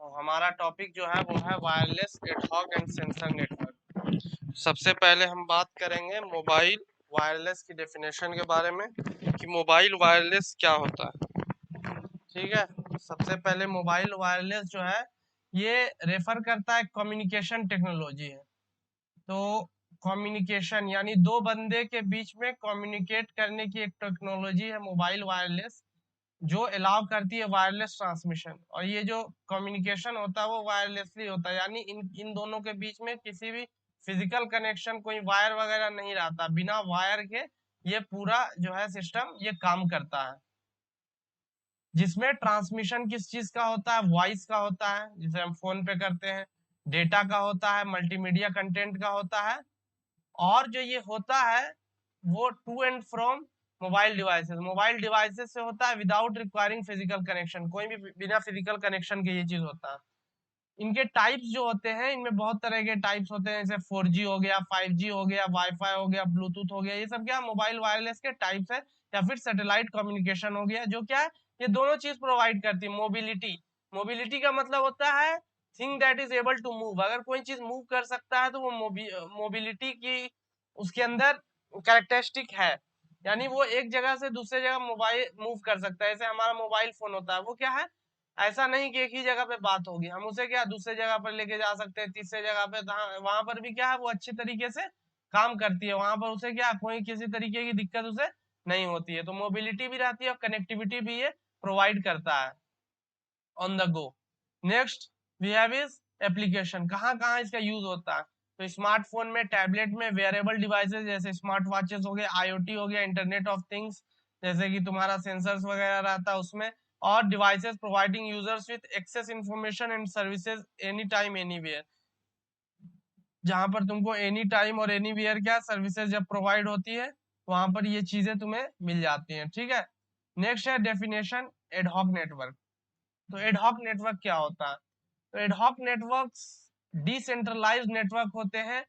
तो हमारा टॉपिक जो है वो है wireless ad hoc and sensor network. सबसे पहले हम बात करेंगे मोबाइल वायरलेस की डेफिनेशन के बारे में कि मोबाइल वायरलेस क्या होता है। ठीक है, सबसे पहले मोबाइल वायरलेस जो है ये रेफर करता है कम्युनिकेशन टेक्नोलॉजी है। तो कम्युनिकेशन यानी दो बंदे के बीच में कम्युनिकेट करने की एक टेक्नोलॉजी है मोबाइल वायरलेस, जो अलाउ करती है वायरलेस ट्रांसमिशन। और ये जो कम्युनिकेशन होता है वो वायरलेसली होता है, यानी इन दोनों के बीच में किसी भी फिजिकल कनेक्शन, कोई वायर वगैरह नहीं रहता। बिना वायर के ये पूरा जो है सिस्टम ये काम करता है, जिसमें ट्रांसमिशन किस चीज का होता है, वॉइस का होता है जिसे हम फोन पे करते हैं, डेटा का होता है, मल्टीमीडिया कंटेंट का होता है, और जो ये होता है वो to and from mobile devices से होता है विदाउट रिक्वायरिंग फिजिकल कनेक्शन। कोई भी बिना फिजिकल कनेक्शन के ये चीज होता है। इनके टाइप्स जो होते हैं, इनमें बहुत तरह के टाइप्स होते हैं, जैसे 4G हो गया, 5G हो गया, वाईफाई हो गया, ब्लूटूथ हो गया। ये सब क्या मोबाइल वायरलेस के टाइप्स है। या फिर सैटेलाइट कम्युनिकेशन हो गया, जो क्या है ये दोनों चीज प्रोवाइड करती है। मोबिलिटी, मोबिलिटी का मतलब होता है thing that is able to move. अगर कोई चीज मूव कर सकता है तो वो मोबिलिटी की उसके अंदर कैरेक्टरिस्टिक है, यानी वो एक जगह से दूसरे जगह मोबाइल मूव कर सकता है। जैसे हमारा मोबाइल फोन होता है, वो क्या है, ऐसा नहीं कि एक ही जगह पे बात होगी, हम उसे क्या दूसरे जगह पर लेके जा सकते हैं, तीसरे जगह पे, वहां पर भी क्या है वो अच्छे तरीके से काम करती है। वहां पर उसे क्या कोई किसी तरीके की दिक्कत उसे नहीं होती है। तो मोबिलिटी भी रहती है और कनेक्टिविटी भी ये प्रोवाइड करता है on the go. Next we have is application. कहाँ कहाँ इसका यूज होता है, तो स्मार्टफोन में, टैबलेट में, वेयरेबल डिवाइसेस जैसे स्मार्ट वॉचेस हो गए, आईओटी हो गया, इंटरनेट ऑफ थिंग्स जैसे कि तुम्हारा सेंसर्स वगैरह रहता है उसमें, और devices providing users with access information and services any time anywhere. जहां पर तुमको एनी टाइम और एनीवेयर क्या सर्विसेज जब प्रोवाइड होती है, वहां पर ये चीजें तुम्हें मिल जाती हैं। ठीक है, नेक्स्ट है डेफिनेशन एडहॉक नेटवर्क। तो एडहॉक नेटवर्क क्या होता है, तो एडहॉक नेटवर्क्स डिसेंट्रलाइज्ड नेटवर्क होते हैं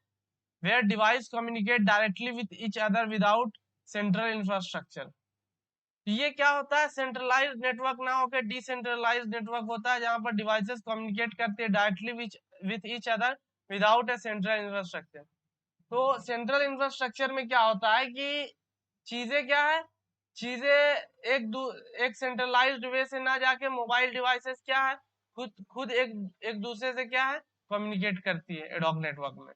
where device communicate directly with each other without central infrastructure. तो ये क्या होता है, सेंट्रलाइज्ड नेटवर्क ना होकर डिसेंट्रलाइज्ड नेटवर्क होता है, जहां पर डिवाइसेस कम्युनिकेट करते हैं directly with each other without A central infrastructure. तो सेंट्रल इंफ्रास्ट्रक्चर में क्या होता है कि चीजें क्या है, चीजें एक सेंट्रलाइज्ड वे से ना जाके मोबाइल डिवाइसेस क्या है खुद खुद एक दूसरे से क्या है कम्युनिकेट करती है एडॉक नेटवर्क में।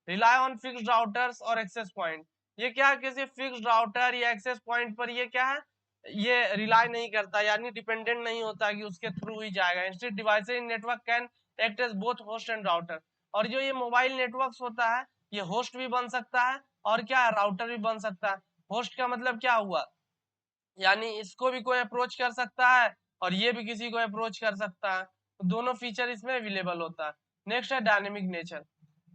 रिलाई ऑन फिक्स्ड राउटर्स और एक्सेस पॉइंट। ये क्या है, किसी फिक्स्ड राउटर या एक्सेस पॉइंट पर ये क्या है, ये रिलाई नहीं करता, यानी डिपेंडेंट नहीं होता कि उसके थ्रू ही जाएगा। Instead devices in network can act as both host and router. और जो ये मोबाइल नेटवर्क्स होता है ये होस्ट भी बन सकता है और क्या राउटर भी बन सकता है। होस्ट का मतलब क्या हुआ, यानी इसको भी कोई अप्रोच कर सकता है और ये भी किसी को अप्रोच कर सकता है, तो दोनों फीचर इसमें अवेलेबल होता है। नेक्स्ट है डायनेमिक नेचर।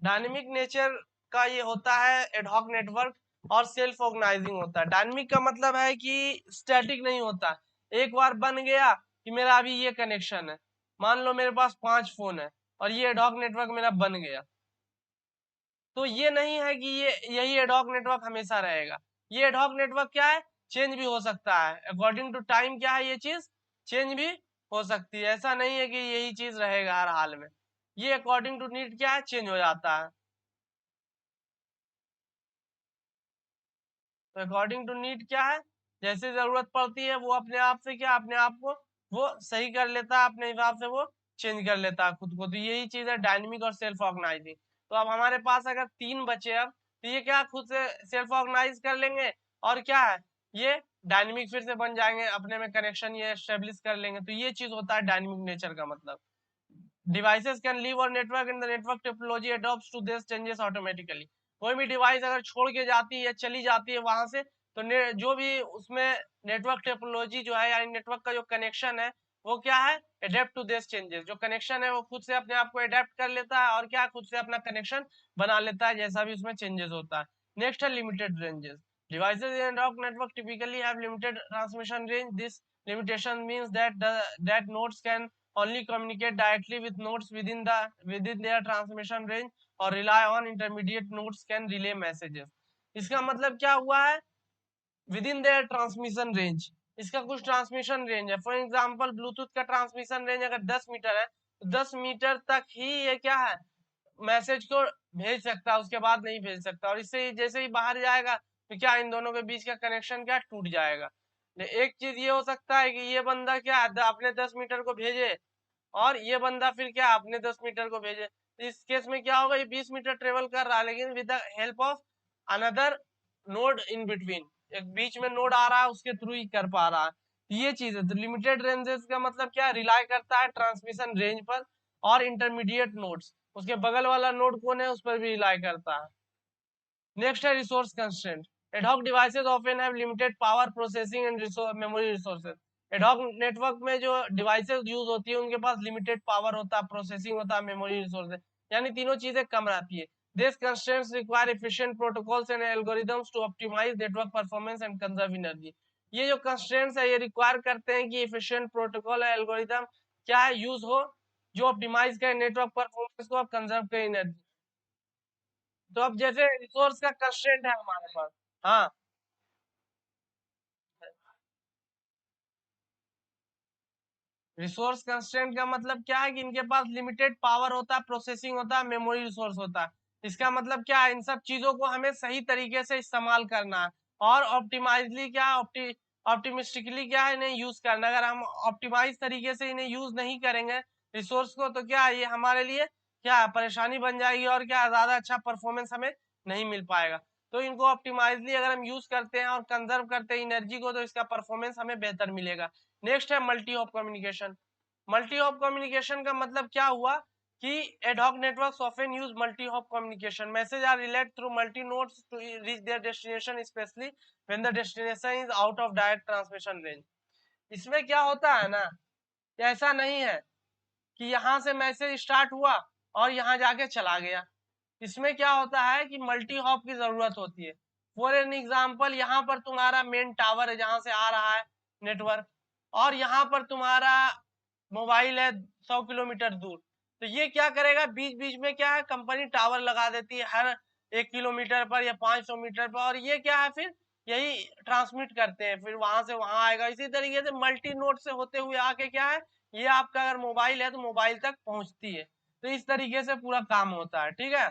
डायनेमिक नेचर का ये होता है एडहॉक नेटवर्क, और सेल्फ ऑर्गेनाइजिंग होता है। डायनेमिक का मतलब है कि स्टैटिक नहीं होता, एक बार बन गया कि मेरा अभी ये कनेक्शन है, मान लो मेरे पास 5 फोन है और ये एडहॉक नेटवर्क मेरा बन गया, तो ये नहीं है कि ये यही एडहॉक नेटवर्क हमेशा रहेगा। ये एडहॉक नेटवर्क क्या है, चेंज भी हो सकता है अकॉर्डिंग टू टाइम, क्या है ये चीज चेंज भी हो सकती है। ऐसा नहीं है कि यही चीज रहेगा हर हाल में, ये अकॉर्डिंग टू नीड क्या है चेंज हो जाता है। तो अकॉर्डिंग टू नीड क्या है, जैसे जरूरत पड़ती है वो अपने आप से क्या अपने आप को वो सही कर लेता है, अपने हिसाब से वो चेंज कर लेता है खुद को। तो यही चीज है डायनेमिक और सेल्फ ऑर्गेनाइजिंग। तो अब हमारे पास अगर 3 बचे अब, तो ये क्या खुद से सेल्फ ऑर्गेनाइज कर लेंगे, और क्या है ये डायनेमिक फिर से बन जाएंगे, अपने में कनेक्शन ये एस्टेब्लिश कर लेंगे। तो ये चीज होता है डायनेमिक नेचर का मतलब। डिवाइसेस कैन लीव और network in the network technology adopts to this changes automatically. कोई भी डिवाइस अगर छोड़ के जाती है, चली जाती है वहां से, तो जो भी उसमें नेटवर्क टेक्नोलॉजी जो है यानी नेटवर्क का जो कनेक्शन है वो क्या है अडेप्ट टू दिस चेंजेस। जो कनेक्शन है वो खुद से अपने आप को अडेप्ट कर लेता है और क्या खुद से अपना कनेक्शन बना लेता है जैसा भी उसमें चेंजेस होता है। नेक्स्ट है limited ranges. Devices in network typically have limited transmission range. This limitation means that nodes can only communicate directly with nodes within their transmission range or rely on intermediate nodes can relay messages। इसका मतलब क्या हुआ है, with in their transmission range, इसका कुछ transmission range है। For example Bluetooth का transmission range अगर 10 मीटर है 10 मीटर तक ही ये क्या है, मैसेज को भेज सकता है, उसके बाद नहीं भेज सकता। और इससे जैसे ही बाहर जाएगा तो क्या इन दोनों के बीच का कनेक्शन क्या टूट जाएगा। एक चीज ये हो सकता है कि ये बंदा क्या अपने 10 मीटर को भेजे और ये बंदा फिर क्या अपने 10 मीटर को भेजे। इस केस में क्या होगा, ये 20 मीटर ट्रेवल कर रहा है लेकिन with the help of another node in between, एक बीच में नोड आ रहा है उसके थ्रू ही कर पा रहा है। ये चीज है। तो लिमिटेड रेंजेस का मतलब क्या, रिलाई करता है ट्रांसमिशन रेंज पर और इंटरमीडिएट नोड्स, उसके बगल वाला नोड कौन है उस पर भी रिलाई करता है। नेक्स्ट है resource constraint. Ad hoc devices often have limited power processing and memory resources. Ad hoc network में जो डिवाइसेस यूज होती है उनके पास लिमिटेड पावर होता है, प्रोसेसिंग होता है, मेमोरी रिसोर्सेज, यानी तीनों चीजें कम रहती है। This constraints require efficient protocols and algorithms to optimise network performance and conserve energy. ये जो कंस्ट्रेंट्स है ये रिक्वायर करते हैं कि एफिशिएंट प्रोटोकॉल एल्गोरिथम क्या है यूज हो, जो ऑप्टिमाइज करे नेटवर्क परफॉर्मेंस को और कंजर्व करे एनर्जी। तो अब जैसे रिसोर्स का कंस्ट्रेंट है हमारे पास। हाँ, रिसोर्स कंस्ट्रेंट का मतलब क्या है कि इनके पास लिमिटेड पावर होता है, प्रोसेसिंग होता है, मेमोरी रिसोर्स होता है। इसका मतलब क्या है, इन सब चीजों को हमें सही तरीके से इस्तेमाल करना है और ऑप्टिमाइजली क्या ऑप्टिमिस्टिकली क्या है इन्हें यूज करना है। अगर हम ऑप्टिमाइज तरीके से इन्हें यूज नहीं करेंगे रिसोर्स को तो क्या ये हमारे लिए क्या परेशानी बन जाएगी और क्या ज्यादा अच्छा परफॉर्मेंस हमें नहीं मिल पाएगा। तो इनको ऑप्टिमाइजली अगर हम यूज करते हैं और कंजर्व करते हैं एनर्जी को तो इसका परफॉर्मेंस हमें बेहतर मिलेगा। नेक्स्ट है multi hop communication. Multi hop communication का मतलब क्या हुआ कि ad hoc networks often use multi hop communication. Message are relate through multi nodes to reach their destination, specially when the destination is out of direct transmission range. इसमें क्या होता है ना, ऐसा नहीं है कि यहाँ से मैसेज स्टार्ट हुआ और यहाँ जाके चला गया। इसमें क्या होता है कि मल्टी हॉप की जरूरत होती है। फॉर एन एग्जाम्पल, यहाँ पर तुम्हारा मेन टावर है जहां से आ रहा है नेटवर्क, और यहाँ पर तुम्हारा मोबाइल है 100 किलोमीटर दूर। तो ये क्या करेगा, बीच बीच में क्या है कंपनी टावर लगा देती है हर 1 किलोमीटर पर या 500 मीटर पर, और ये क्या है फिर यही ट्रांसमिट करते हैं, फिर वहां से वहां आएगा। इसी तरीके से मल्टी नोड से होते हुए आके क्या है, ये आपका अगर मोबाइल है तो मोबाइल तक पहुंचती है। तो इस तरीके से पूरा काम होता है, ठीक है।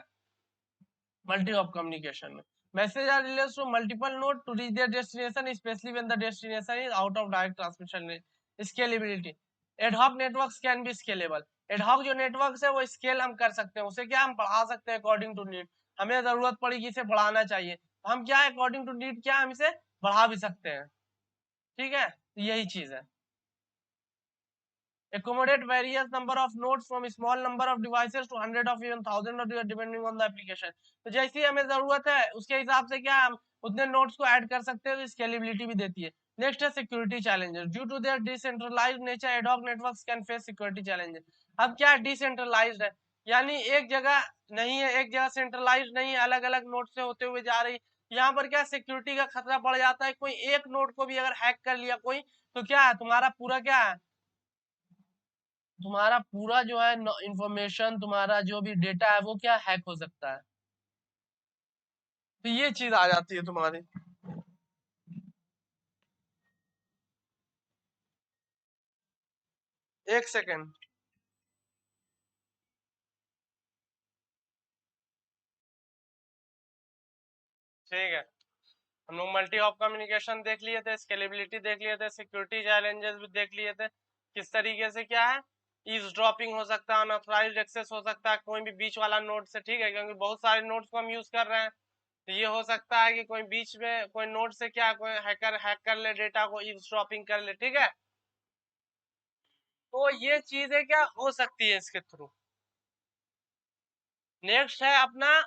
मल्टी हॉप कम्युनिकेशन में message are relates to multiple node to reach their destination, specially when the destination is out of direct transmission range. Scalability. Ad hoc networks can be scalable. Ad hoc जो नेटवर्क्स है वो scale हम कर सकते हैं, उसे क्या हम बढ़ा सकते हैं अकॉर्डिंग टू नीड। हमें जरूरत पड़ी कि इसे बढ़ाना चाहिए तो हम क्या है अकॉर्डिंग टू नीड क्या हम इसे बढ़ा भी सकते हैं, ठीक है। यही चीज है। accommodate various number of nodes from small number of devices to hundred of even thousand of depending on the application। तो जैसी हमें जरूरत है उसके हिसाब से क्या हम उतने नोड्स को ऐड कर सकते हैं, तो स्केलेबिलिटी भी देती है। नेक्स्ट है security challenges. Due to their decentralised nature ad hoc networks can face security challenges. अब क्या डिसेंट्रलाइज्ड है, यानी एक जगह नहीं है, एक जगह सेंट्रलाइज्ड नहीं है, अलग अलग नोड से होते हुए जा रही। यहाँ पर क्या सिक्योरिटी का खतरा बढ़ जाता है, कोई एक नोड को भी अगर हैक कर लिया कोई तो क्या है तुम्हारा पूरा क्या है, तुम्हारा पूरा जो है इंफॉर्मेशन, तुम्हारा जो भी डेटा है वो क्या हैक हो सकता है। तो ये चीज आ जाती है तुम्हारी। एक सेकेंड। ठीक है, हम लोग मल्टी हॉप कम्युनिकेशन देख लिए थे, स्केलेबिलिटी देख लिए थे, सिक्योरिटी चैलेंजेस भी देख लिए थे। किस तरीके से क्या है ईज ड्रॉपिंग हो सकता है, अनऑथराइज्ड एक्सेस हो सकता है कोई भी बीच वाला नोड से, ठीक है, क्योंकि बहुत सारे नोड्स को हम यूज कर रहे हैं। तो ये हो सकता है कि कोई बीच में कोई नोड से क्या कोई हैकर हैक कर ले डेटा को, ईज ड्रॉपिंग कर ले, ठीक है। तो ये चीजें क्या हो सकती है इसके थ्रू। नेक्स्ट है अपना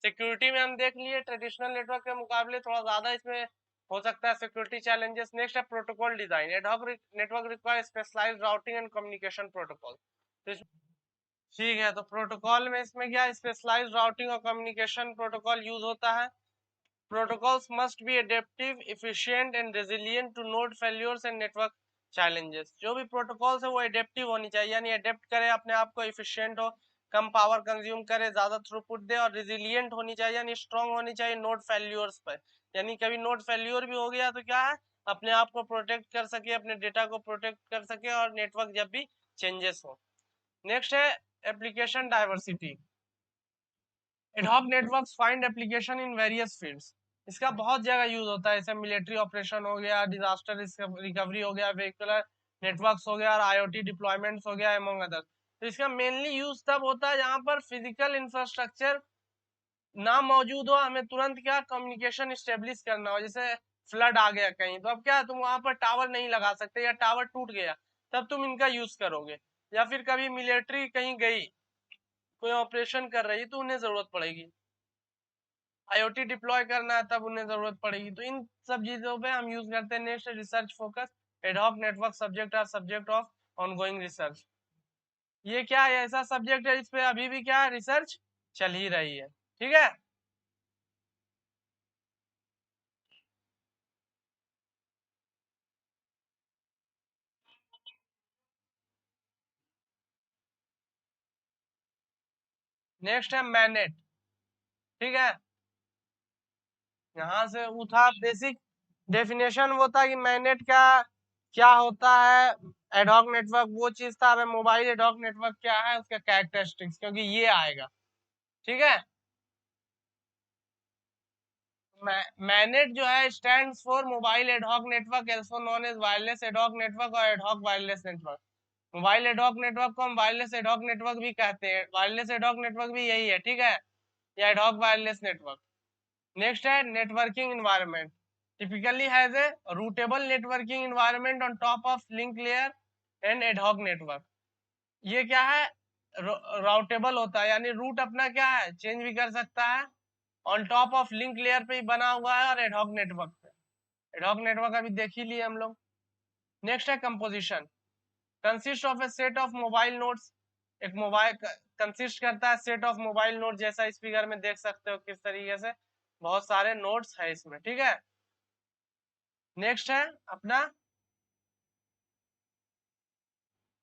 सिक्योरिटी में हम देख लिए ट्रेडिशनल नेटवर्क के मुकाबले थोड़ा ज्यादा इसमें हो सकता है सिक्योरिटी चैलेंजेस। नेक्स्ट है protocol design. Ad hoc network require specialised routing and communication protocol. तो ठीक है, तो प्रोटोकॉल में इसमें क्या स्पेशलाइज्ड राउटिंग और कम्युनिकेशन प्रोटोकॉल यूज होता है। Protocols must be adaptive, efficient and resilient to node failures and network challenges। जो भी प्रोटोकॉल्स है वो एडेप्टिव होनी चाहिए, यानी अडेप्ट करे अपने आप को, इफिशियंट हो, कम पावर कंज्यूम करे, ज्यादा थ्रूपुट दे, और रिजिलियंट होनी चाहिए यानी स्ट्रांग होनी चाहिए नोड फेल्यूर्स पर। यानी कभी नोड फेल्यूर भी हो गया तो क्या है अपने आप को प्रोटेक्ट कर सके, अपने डेटा को प्रोटेक्ट कर सके, और नेटवर्क जब भी चेंजेस हो। नेक्स्ट है application diversity. Ad hoc networks find application in various fields. इसका बहुत जगह यूज होता है, जैसे मिलिट्री ऑपरेशन हो गया, डिजास्टर रिकवरी हो गया, व्हीकुलर नेटवर्क्स हो गया और आईओटी डिप्लॉयमेंट्स हो गया अमंग अदर। तो इसका मेनली यूज तब होता है जहां पर फिजिकल इंफ्रास्ट्रक्चर ना मौजूद हो, हमें तुरंत क्या कम्युनिकेशन स्टेब्लिश करना हो। जैसे फ्लड आ गया कहीं, तो अब क्या तुम वहां पर टावर नहीं लगा सकते या टावर टूट गया, तब तुम इनका यूज करोगे। या फिर कभी मिलिट्री कहीं गई, कोई ऑपरेशन कर रही, तो उन्हें जरूरत पड़ेगी। आईओटी डिप्लॉय करना है तब उन्हें जरूरत पड़ेगी। तो इन सब चीजों पे हम यूज करते हैं। Next research focus. Ad hoc network subject are subject of ongoing research. ये क्या है, ऐसा सब्जेक्ट है इस पे अभी भी क्या है, रिसर्च चल ही रही है। ठीक है। नेक्स्ट है मैनेट। ठीक है, यहाँ से उठा बेसिक डेफिनेशन वो था कि मैनेट का क्या होता है। एडहॉक नेटवर्क वो चीज था। अब मोबाइल एडहॉक नेटवर्क क्या है, उसका कैरेक्टरिस्टिक्स, क्योंकि ये आएगा। ठीक है। मैनेट जो है stands for mobile ad hoc network, also known as wireless ad hoc network और ad hoc wireless network. Mobile ad hoc network को हम वायरलेस एडहॉक नेटवर्क भी कहते हैं। वायरलेस एडहॉक नेटवर्क भी यही है। ठीक है, या एडहॉक वायरलेस नेटवर्क। नेक्स्ट है networking environment. typically has a routable networking environment on top of link layer and ad hoc network। ये क्या है, राउटेबल होता है, यानी रूट अपना क्या है, चेंज भी कर सकता है। On top of link layer पे ही बना हुआ है और एडहॉक नेटवर्क पे। एडहॉक नेटवर्क अभी देख ही लिए हम लोग। नेक्स्ट है composition. Consist of A set of mobile nodes. एक मोबाइल कंसिस्ट करता है सेट ऑफ मोबाइल नोड, जैसा इस फिगर में देख सकते हो किस तरीके से बहुत सारे नोड्स है इसमें। ठीक है। नेक्स्ट है अपना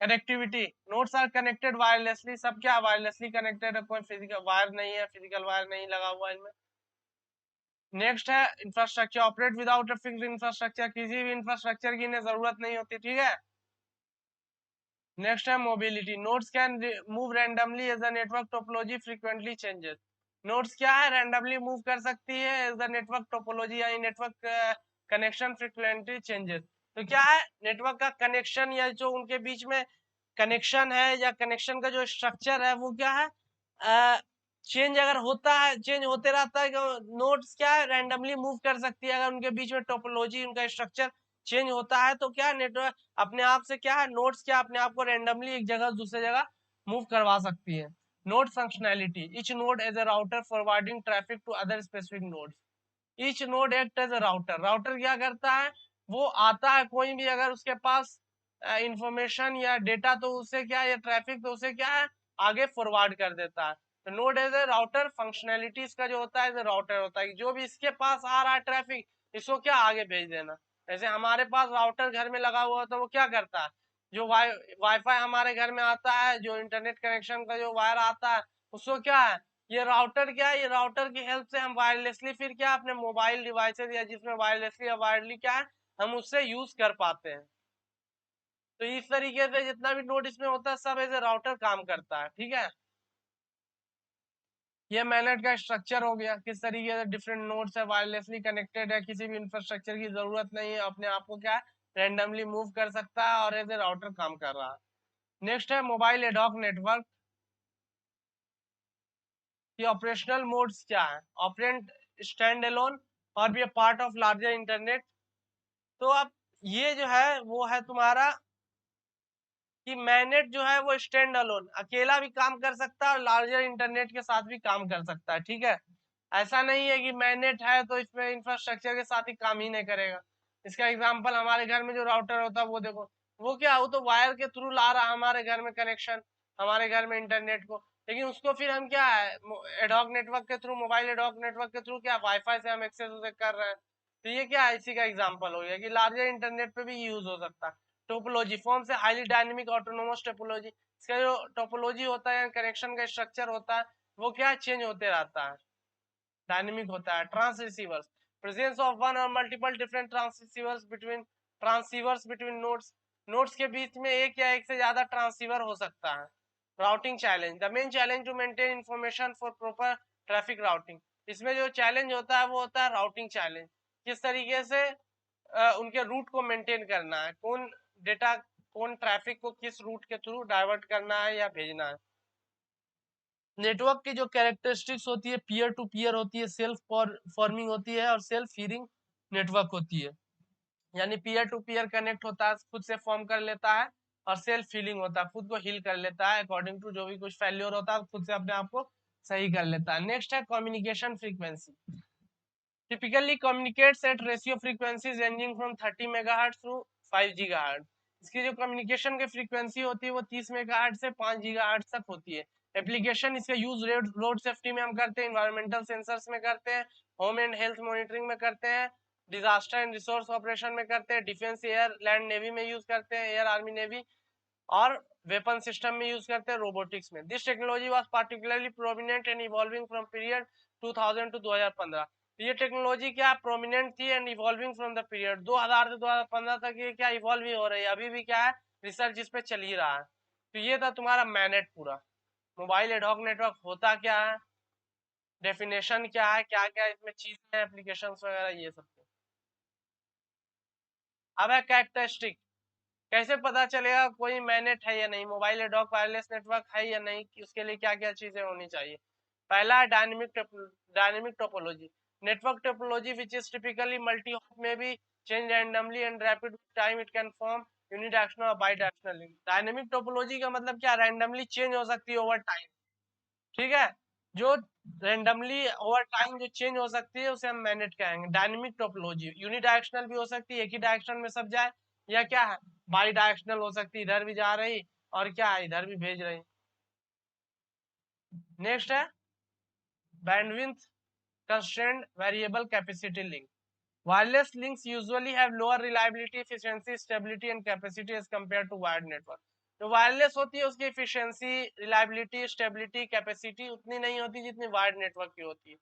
connectivity. Nodes are connected wirelessly. सब क्या वायरलेसली कनेक्टेड है, कोई फिजिकल वायर नहीं है, फिजिकल वायर नहीं लगा हुआ इनमें। नेक्स्ट है infrastructure. Operate without a fixed infrastructure. किसी भी इंफ्रास्ट्रक्चर की इन्हें जरूरत नहीं होती। ठीक है। नेक्स्ट है mobility. Nodes can move randomly as the network topology frequently changes. Nodes क्या है, रैंडमली मूव कर सकती है एज द नेटवर्क टोपोलॉजी, यानी नेटवर्क कनेक्शन फ्रीक्वेंटली चेंजेस। तो क्या है, नेटवर्क का कनेक्शन या जो उनके बीच में कनेक्शन है या कनेक्शन का जो स्ट्रक्चर है वो क्या है, चेंज अगर होता है, चेंज होते रहता है। नोड्स क्या है, रैंडमली मूव कर सकती है। अगर उनके बीच में टोपोलॉजी, उनका स्ट्रक्चर चेंज होता है, तो क्या नेटवर्क अपने आप से क्या है, नोड्स क्या अपने आप को रैंडमली एक जगह दूसरे जगह मूव करवा सकती है। Node functionality. Each node as a router forwarding traffic to other specific nodes. Each node act as a router. Router क्या करता है, वो आता है कोई भी अगर उसके पास इंफॉर्मेशन या डेटा, तो उसे क्या, या ट्रैफिक, तो उसे क्या है आगे फॉरवर्ड कर देता है। तो node as a router functionality इसका जो होता है राउटर होता है कि जो भी इसके पास आ रहा है ट्रैफिक, इसको क्या आगे भेज देना। जैसे हमारे पास राउटर घर में लगा हुआ तो वो क्या करता है, जो वाईफाई हमारे घर में आता है, जो इंटरनेट कनेक्शन का जो वायर आता है, उसको क्या है, ये राउटर क्या है, ये राउटर की हेल्प से हम वायरलेसली फिर क्या अपने मोबाइल डिवाइसेस या जिसमें वायरलेसली या वायरली क्या है हम उससे यूज कर पाते हैं। तो इस तरीके से जितना भी नोड इसमें होता है सब एज ए राउटर काम करता है। ठीक है। ये मैनेट का स्ट्रक्चर हो गया, किस तरीके से डिफरेंट नोड्स है, वायरलेसली कनेक्टेड है, किसी भी इंफ्रास्ट्रक्चर की जरूरत नहीं है, अपने आप को क्या रैंडमली मूव कर सकता है और एज ए राउटर काम कर रहा है। नेक्स्ट है मोबाइल एडॉक नेटवर्क की ऑपरेशनल मोड्स क्या है। ऑपरेंट स्टैंड एलोन और be a part of larger internet. तो अब ये जो है वो है तुम्हारा कि मैनेट जो है वो स्टैंड अलोन अकेला भी काम कर सकता है और लार्जर इंटरनेट के साथ भी काम कर सकता है। ठीक है। ऐसा नहीं है कि मैनेट है तो इसमें इंफ्रास्ट्रक्चर के साथ ही काम ही नहीं करेगा। इसका एग्जांपल हमारे घर में जो राउटर होता है वो देखो, वो क्या, वो तो वायर के थ्रू ला रहा है हमारे घर में कनेक्शन, हमारे घर में इंटरनेट को। लेकिन उसको फिर हम क्या है एडॉक नेटवर्क के थ्रू, मोबाइल एडॉक नेटवर्क के थ्रू क्या वाईफाई से हम एक्सेस उसे कर रहे हैं। तो ये क्या है, इसी का एग्जाम्पल हो गया कि लार्जर इंटरनेट पे भी यूज हो सकता है। टोपोलॉजी फॉर्म से हाईली डायनेमिक ऑटोनोमस टोपोलॉजी। इसका जो टोपोलॉजी होता है, कनेक्शन का स्ट्रक्चर होता है, वो क्या चेंज होते रहता है, डायनेमिक होता है। Transceivers. Presence of one or multiple different transceivers between nodes. Nodes के बीच में एक या एक से ज्यादा ट्रांसीवर हो सकता है। Routing challenge, the main challenge to maintain information for proper traffic routing. इसमें जो चैलेंज होता है वो होता है राउटिंग चैलेंज, किस तरीके से उनके रूट को मेंटेन करना है, कौन डेटा कौन ट्रैफिक को किस रूट के थ्रू डाइवर्ट करना है या भेजना है। नेटवर्क की जो कैरेक्टरिस्टिक्स होती है पीयर टू पीयर होती है, सेल्फ फॉर्मिंग होती है और सेल्फ हीलिंग नेटवर्क होती है। यानी पीयर टू पीयर कनेक्ट होता है, खुद से फॉर्म कर लेता है, और सेल्फ हीलिंग होता है, खुद को हील कर लेता है अकॉर्डिंग टू जो भी कुछ फेल्योर होता है खुद से अपने आप को सही कर लेता है। नेक्स्ट है communication frequency, typically communicates at radio frequencies ranging from 30 megahertz to 5 gigahertz. इसकी जो कम्युनिकेशन की फ्रीक्वेंसी होती है वो 30 मेगाहर्ट्ज से 5 गीगाहर्ट्ज तक होती है। एप्लीकेशन इसका यूज रोड सेफ्टी में हम करते हैं, इन्वायरमेंटल सेंसर्स में करते हैं, होम एंड हेल्थ मॉनिटरिंग में करते हैं, डिजास्टर एंड रिसोर्स ऑपरेशन में करते हैं, डिफेंस एयर लैंड नेवी में यूज करते हैं, एयर आर्मी नेवी, और वेपन सिस्टम में यूज करते हैं, रोबोटिक्स में। This technology was particularly prominent and evolving from period 2000 to 2015। ये टेक्नोलॉजी क्या प्रोमिनेंट थी and evolving from the period 2000 से 2015 तक, ये क्या इवॉल्व ही हो रही है, अभी भी क्या है रिसर्च इस पे चल ही रहा है। तो ये था तुम्हारा मैनेट पूरा। मोबाइल एडहॉक नेटवर्क होता क्या है, डेफिनेशन क्या है, क्या क्या इसमें चीजें हैं, एप्लीकेशन वगैरह, ये सब। अब है कैरेक्टरिस्टिक, कैसे पता चलेगा कोई मैनेट है या नहीं, मोबाइल एडहॉक वायरलेस नेटवर्क है या नहीं, कि उसके लिए क्या क्या चीजें होनी चाहिए। पहला है dynamic topology, network topology which is typically multi hop में भी change randomly and rapid time, it can form unidirectional और बाईडायरेक्शनल लिंक। डायनेमिक टोपोलॉजी का मतलब क्या, रैंडमली चेंज हो सकती है ओवर टाइम, ठीक है। जो रेंडमली ओवर टाइम जो चेंज हो सकती है उसे हम मैनेट कहेंगे। डायनेमिक टोपोलॉजी यूनिडायरेक्शनल भी हो सकती है, एक ही डायरेक्शन में सब जाए, या क्या है बाई डायरेक्शनल हो सकती है, इधर भी जा रही और क्या है इधर भी भेज रही। नेक्स्ट है bandwidth constraint variable capacity link. Wireless links usually have lower reliability, efficiency, stability and capacity as compare to wired network. जो वायरलेस होती है उसकी एफिशिएंसी, रिलायबिलिटी, स्टेबिलिटी, कैपेसिटी उतनी नहीं होती जितनी वायर्ड नेटवर्क की होती है।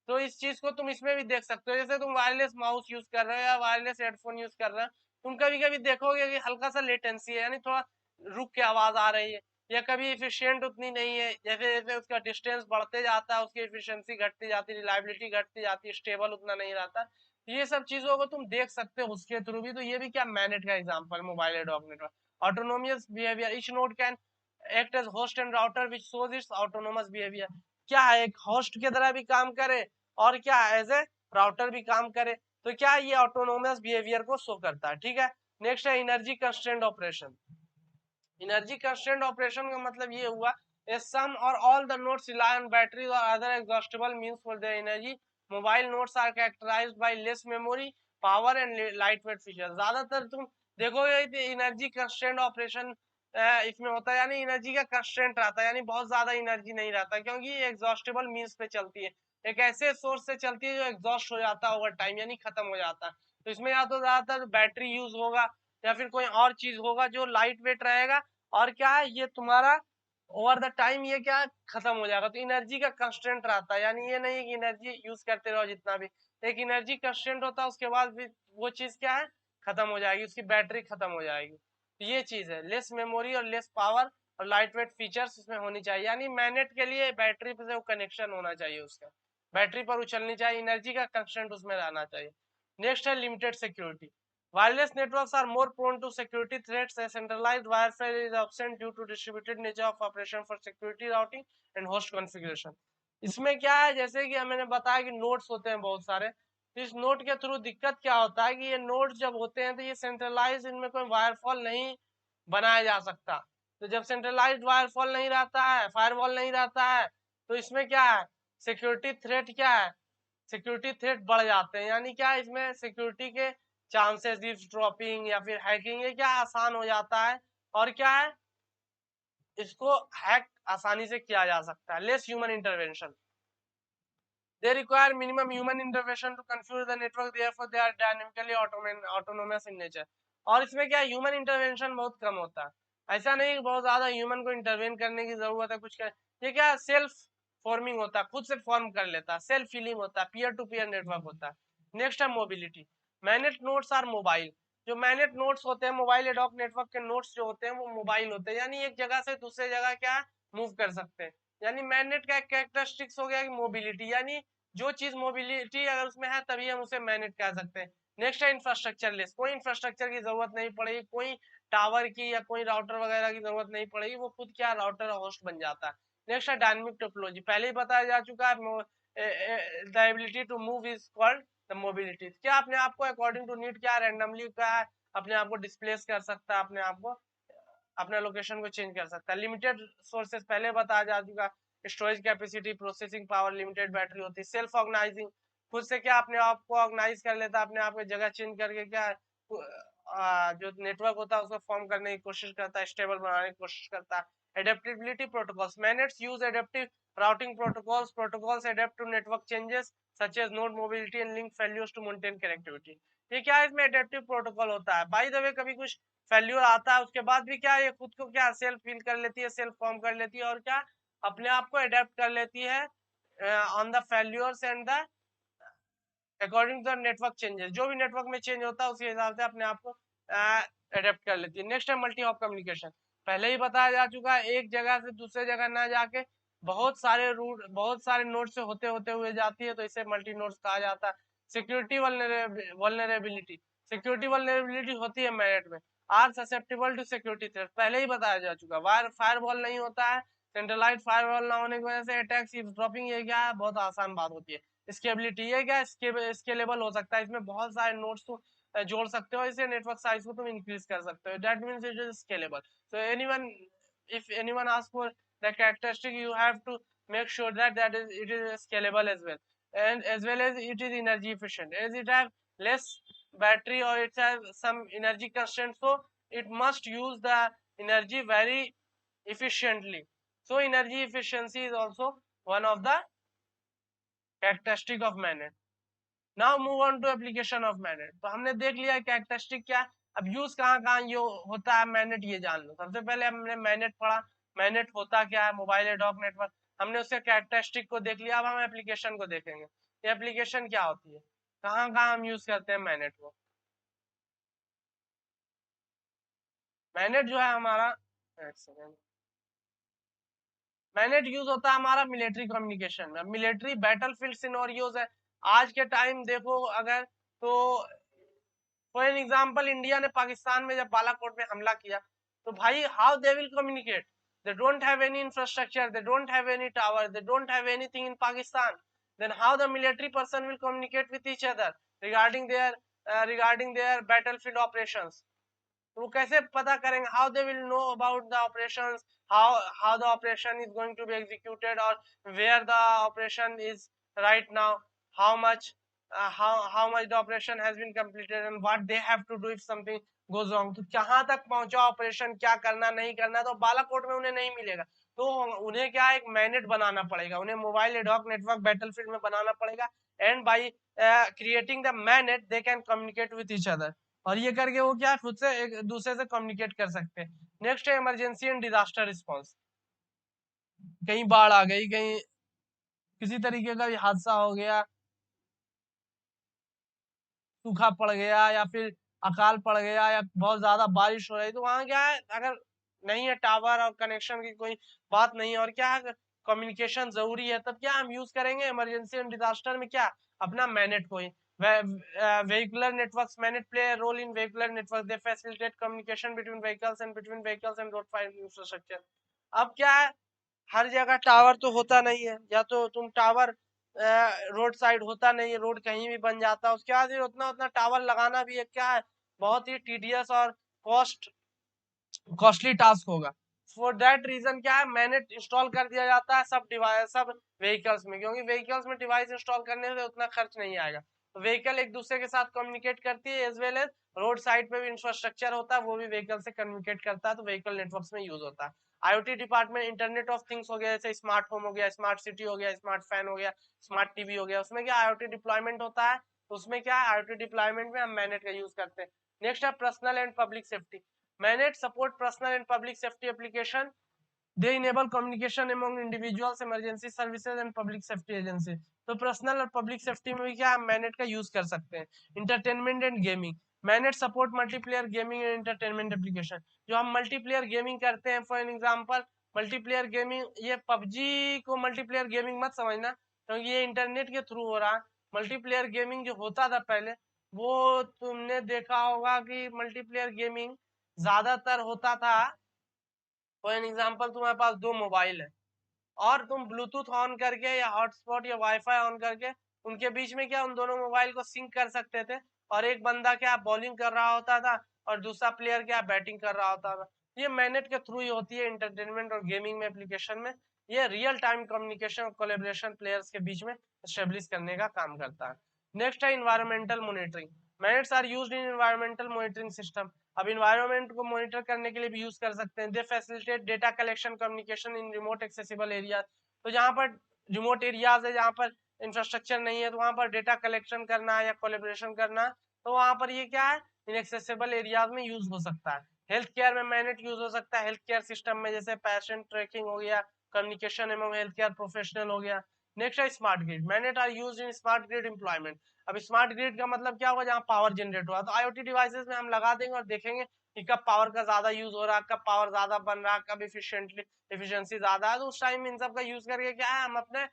तो इस चीज को तुम इसमें भी देख सकते हो, जैसे तुम वायरलेस माउस यूज कर रहे हो या वायरलेस हेडफोन यूज कर रहे हो, तुम कभी कभी देखोगे कि हल्का सा लेटेंसी है, यानी थोड़ा रुक के आवाज आ रही है, या कभी एफिशिएंट उतनी नहीं है, जैसे जैसे उसका डिस्टेंस बढ़ते जाता है उसकी एफिशिएंसी घटती जाती है, रिलायबिलिटी घटती जाती है, स्टेबल उतना नहीं रहता। ये सब चीजों को तुम देख सकते हो उसके थ्रू भी। तो ये भी क्या मैनेट का example, mobile ad hoc network. Autonomous behaviour, each node can act as host and router which shows its autonomous behaviour. क्या है, एक होस्ट की तरह भी काम करे और क्या एज ए राउटर भी काम करे, तो क्या ये ऑटोनोमस बिहेवियर को शो करता है, ठीक है। नेक्स्ट है energy constraint operation. Energy constraint operation का मतलब ये हुआ some or all the nodes rely on battery or other exhaustible means for their energy. Mobile nodes are characterized by less memory power and lightweight feature. ज्यादातर तुम देखोगे energy constraint operation इसमें होता है, यानी एनर्जी का constraint रहता है, यानी बहुत ज्यादा एनर्जी नहीं रहता, क्योंकि ये एग्जॉस्टेबल मींस पे चलती है, एक ऐसे सोर्स से चलती है जो एग्जॉस्ट हो जाता है ओवर टाइम, यानी खत्म हो जाता है। तो इसमें या तो ज्यादातर बैटरी यूज होगा या फिर कोई और चीज होगा जो लाइट वेट रहेगा, और क्या है ये तुम्हारा ओवर द टाइम ये क्या खत्म हो जाएगा। तो एनर्जी का कंस्टेंट रहता है, यानी ये नहीं कि एनर्जी यूज करते रहो जितना भी, एक एनर्जी कंस्टेंट होता है, उसके बाद भी वो चीज क्या है खत्म हो जाएगी, उसकी बैटरी खत्म हो जाएगी। तो ये चीज है, लेस मेमोरी और लेस पावर और लाइट वेट फीचर्स इसमें होनी चाहिए, यानी मैनेट के लिए बैटरी से वो कनेक्शन होना चाहिए, उसका बैटरी पर उछलनी चाहिए, एनर्जी का कंस्टेंट उसमें रहना चाहिए। नेक्स्ट है limited security. Wireless networks are more prone to security threats as centralized warfare is absent due to distributed nature of operation for security routing and host configuration. इसमें क्या है, जैसे कि मैंने बताया कि नोड्स होते हैं बहुत सारे, तो इस नोड के थ्रू दिक्कत क्या होता है कि ये नोड्स जब होते हैं तो ये सेंट्रलाइज, इनमें कोई वायरफॉल नहीं बनाया जा सकता। तो जब सेंट्रलाइज्ड वायरफॉल नहीं रहता है, फायरवॉल नहीं रहता है, तो इसमें क्या है सिक्योरिटी थ्रेट क्या है, सिक्योरिटी थ्रेट बढ़ जाते हैं, यानी क्या इसमें सिक्योरिटी के चांसेस ड्रॉपिंग या फिर हैकिंग ये क्या आसान हो जाता है, और क्या है इसको हैक आसानी से किया जा सकता है। Less human intervention, they require minimum human intervention to configure the network, therefore they are dynamically autonomous in nature। और इसमें क्या ह्यूमन इंटरवेंशन बहुत कम होता है, ऐसा नहीं कि बहुत ज्यादा ह्यूमन को इंटरवेन करने की जरूरत है कुछ कर, ये क्या सेल्फ फॉर्मिंग होता है, खुद से फॉर्म कर लेता है, सेल्फ फीलिंग होता है, पीयर टू पीयर नेटवर्क होता है। नेक्स्ट है mobility, MANET nodes are mobile जो मैनेट नोड्स होते हैं, मोबाइल एडॉक नेटवर्क के नोड्स जो होते हैं वो मोबाइल होते हैं, यानी एक जगह से दूसरे जगह क्या मूव कर सकते हैं। यानी मैनेट का एक कैरेक्टरिस्टिक्स हो गया कि मोबिलिटी, यानी जो चीज मोबिलिटी अगर उसमें है तभी हम उसे मैनेट कह सकते हैं। नेक्स्ट है इंफ्रास्ट्रक्चर लेस, कोई इंफ्रास्ट्रक्चर की जरूरत नहीं पड़ेगी, कोई टावर की या कोई राउटर वगैरह की जरूरत नहीं पड़ेगी, वो खुद क्या राउटर होस्ट बन जाता है। नेक्स्ट है डायनेमिक टोपोलॉजी, पहले ही बताया जा चुका है, the ability to move is called the mobility. क्या अपने आप को अकॉर्डिंग टू नीड क्या रैंडमली क्या है अपने आप को डिस्प्लेस कर सकता है, अपने आप को अपना लोकेशन को चेंज कर सकता है। लिमिटेड सोर्सेस पहले बताया जा चुका, storage capacity, processing power, limited battery होती है। सेल्फ ऑर्गेनाइजिंग, खुद से क्या अपने आप को ऑर्गेनाइज कर लेता है, अपने आप को जगह चेंज करके क्या जो नेटवर्क होता है उसको फॉर्म करने की कोशिश करता है, स्टेबल बनाने की कोशिश करता है। Adaptability protocols, MANETs use adaptive routing protocols adapt to network changes such as node mobility and link failures to maintain connectivity। ये क्या है, इसमें एडेप्टिव प्रोटोकॉल होता है। बाय द वे कभी कुछ फेल्यूर आता है उसके बाद भी क्या ये खुद को क्या सेल्फ फील कर लेती है, सेल्फ फॉर्म कर लेती है और क्या अपने आप को अडेप्ट कर लेती है on the failures and the according to the network changes. जो भी नेटवर्क में चेंज होता है उसी हिसाब से अपने आप को अडेप्ट कर लेती है। नेक्स्ट है मल्टी हॉप कम्युनिकेशन, पहले ही बताया जा चुका है, एक जगह से दूसरे जगह ना जाके बहुत सारे रूट बहुत सारे नोड से होते होते हुए जाती है, तो इसे मल्टी नोड्स कहा जाता है। सिक्योरिटी वल्नरेबिलिटी, सिक्योरिटी वल्नरेबिलिटी होती है मैनेट में, are susceptible to security threat, पहले ही बताया जा चुका है। वायर फायरवॉल नहीं होता है, सेंट्रलाइज्ड फायरवॉल ना होने की वजह से अटैक्स ईव्सड्रॉपिंग ये क्या है बहुत आसान बात होती है। स्केलेबिलिटी, ये क्या स्केलेबल हो सकता है, इसमें बहुत सारे नोड्स तुम जोड़ सकते हो, इसे नेटवर्क साइज को तुम इंक्रीज कर सकते हो, that means it is scalable. So anyone if anyone asks for the characteristic, you have to make sure that it is scalable as well, and as well as it is energy efficient, as it have less battery or it has some energy constraint, so it must use the energy very efficiently. So energy efficiency is also one of the characteristic of MANET. Now move on to application of MANET. तो हमने देख लिया characteristic क्या, अब use कहाँ कहाँ ये होता है मैनेट, ये जान लो। सबसे पहले हमने मैनेट पढ़ा, मैनेट होता क्या है, मोबाइल एडॉक नेटवर्क, हमने उसके कैरेक्टरिस्टिक को देख लिया। अब हम एप्लीकेशन को देखेंगे, ये एप्लीकेशन क्या होती है, कहाँ कहाँ हम यूज करते हैं मैनेट को। मैनेट जो है हमारा, एक सेकेंड, मैनेट यूज होता है हमारा मिलिट्री कम्युनिकेशन में, मिलिट्री बैटलफील्ड सिनेरियोज है। आज के टाइम देखो अगर, तो फॉर एन एग्जाम्पल इंडिया ने पाकिस्तान में जब बालाकोट में हमला किया, तो भाई how they will communicate, they don't have any infrastructure, they don't have any tower, they don't have anything in Pakistan, then how the military person will communicate with each other regarding their battlefield operations? तो वो कैसे पता करेंगे, how they will know about the operations, how the operation is going to be executed और where the operation is right now, how much how much the operation has been completed and what they have to do if something goes wrong। तो कहाँ तक पहुंचा operation, क्या करना नहीं करना, तो बालाकोट में उन्हें नहीं मिलेगा। तो उन्हें क्या एक मैनेट बनाना पड़ेगा, उन्हें मोबाइल एडॉक नेटवर्क बैटलफील्ड में बनाना पड़ेगा, and by creating the MANET they can communicate with each other, और ये करके वो क्या खुद से एक दूसरे से कम्युनिकेट कर सकते हैं। नेक्स्ट है इमरजेंसी एंड डिजास्टर रिस्पॉन्स, कहीं बाढ़ आ गई, कहीं किसी तरीके का भी हादसा हो गया, सूखा पड़ गया या फिर अकाल पड़ गया या बहुत ज्यादा बारिश हो रही, तो वहां क्या है अगर नहीं है टावर और कनेक्शन की कोई बात नहीं है और क्या है कम्युनिकेशन जरूरी है, तब क्या हम यूज करेंगे इमरजेंसी एंड डिजास्टर में क्या अपना मैनेट को ही। vehicular networks MANET play a role in vehicular network, they facilitate communication between vehicles and road fire infrastructure। अब क्या है हर जगह टावर तो होता नहीं है, या तो तुम टावर रोड साइड होता नहीं है, रोड कहीं भी बन जाता है, उसके बाद उतना उतना टावर लगाना भी एक क्या है बहुत ही टीडियस और कॉस्टली टास्क होगा। फॉर दैट रीजन क्या है मैनेट इंस्टॉल कर दिया जाता है सब डिवाइस सब व्हीकल्स में, क्योंकि व्हीकल्स में डिवाइस इंस्टॉल करने से उतना खर्च नहीं आएगा। तो व्हीकल एक दूसरे के साथ कम्युनिकेट करती है, as well as road side पे भी इंफ्रास्ट्रक्चर होता है वो भी व्हीकल से कम्युनिकेट करता है, तो व्हीकल नेटवर्क्स में यूज होता है। IoT department internet of things हो गया, जैसे स्मार्ट होम हो गया, स्मार्ट सिटी हो गया, स्मार्ट फैन हो गया, स्मार्ट टीवी हो गया, उसमें क्या IoT डिप्लॉयमेंट होता है, तो उसमें क्या है IoT डिप्लॉयमेंट में हम मैनेट का यूज करते हैं। नेक्स्ट है personal and public safety, MANET support personal and public safety application, they enable communication among individuals, emergency services and public safety agencies। तो पर्सनल और पब्लिक सेफ्टी में भी क्या हम मैनेट का यूज कर सकते हैं। Entertainment and gaming, MANET support multiplayer gaming and entertainment application. जो हम मल्टीप्लेयर गेमिंग करते हैं, फॉर एग्जांपल मल्टीप्लेयर गेमिंग, ये पबजी को मल्टीप्लेयर गेमिंग मत समझना, क्योंकि ये इंटरनेट के थ्रू हो रहा है। मल्टीप्लेयर गेमिंग जो होता था पहले, वो तुमने देखा होगा कि मल्टीप्लेयर गेमिंग ज्यादातर होता था, फॉर एग्जांपल तुम्हारे पास दो मोबाइल है और तुम ब्लूटूथ ऑन करके या हॉटस्पॉट या वाईफाई ऑन करके उनके बीच में क्या उन दोनों मोबाइल को सिंक कर सकते थे, और एक बंदा क्या बॉलिंग कर रहा होता था और दूसरा प्लेयर क्या बैटिंग कर रहा होता था। ये मैनेट के थ्रू ही होती है एंटरटेनमेंट और गेमिंग में एप्लीकेशन में। ये रियल टाइम कम्युनिकेशन और कोलेब्रेशन प्लेयर्स के बीच में एस्टेब्लिश करने का काम करता है। नेक्स्ट है environmental monitoring. MANETs are used in environmental monitoring system. अब इन्वायरमेंट को मॉनिटर करने के लिए भी यूज कर सकते हैं। They facilitate data collection communication in remote accessible area. तो जहाँ पर रिमोट एरियाज है, जहाँ पर इंफ्रास्ट्रक्चर नहीं है, तो वहां पर डेटा कलेक्शन करना है या कोलेब्रेशन करना है, तो वहां पर ये क्या है, इनएक्सेसिबल एरियाज में यूज हो सकता है। हेल्थ केयर में मैनेट यूज हो सकता है, हेल्थ केयर सिस्टम में, जैसे पेशेंट ट्रैकिंग हो गया, communication among health care professional हो गया। नेक्स्ट है smart grid. MANET are use in smart grid employment. अब स्मार्ट ग्रिड का मतलब क्या होगा, जहाँ पावर जनरेट हुआ, तो आईओटी डिवाइसेस में हम लगा देंगे और देखेंगे कि कब पावर का ज्यादा यूज हो रहा है, कब पावर ज्यादा बन रहा है, कब एफिशिएंसी ज्यादा है, तो उस टाइम इन सब का यूज करके क्या है, हम अपने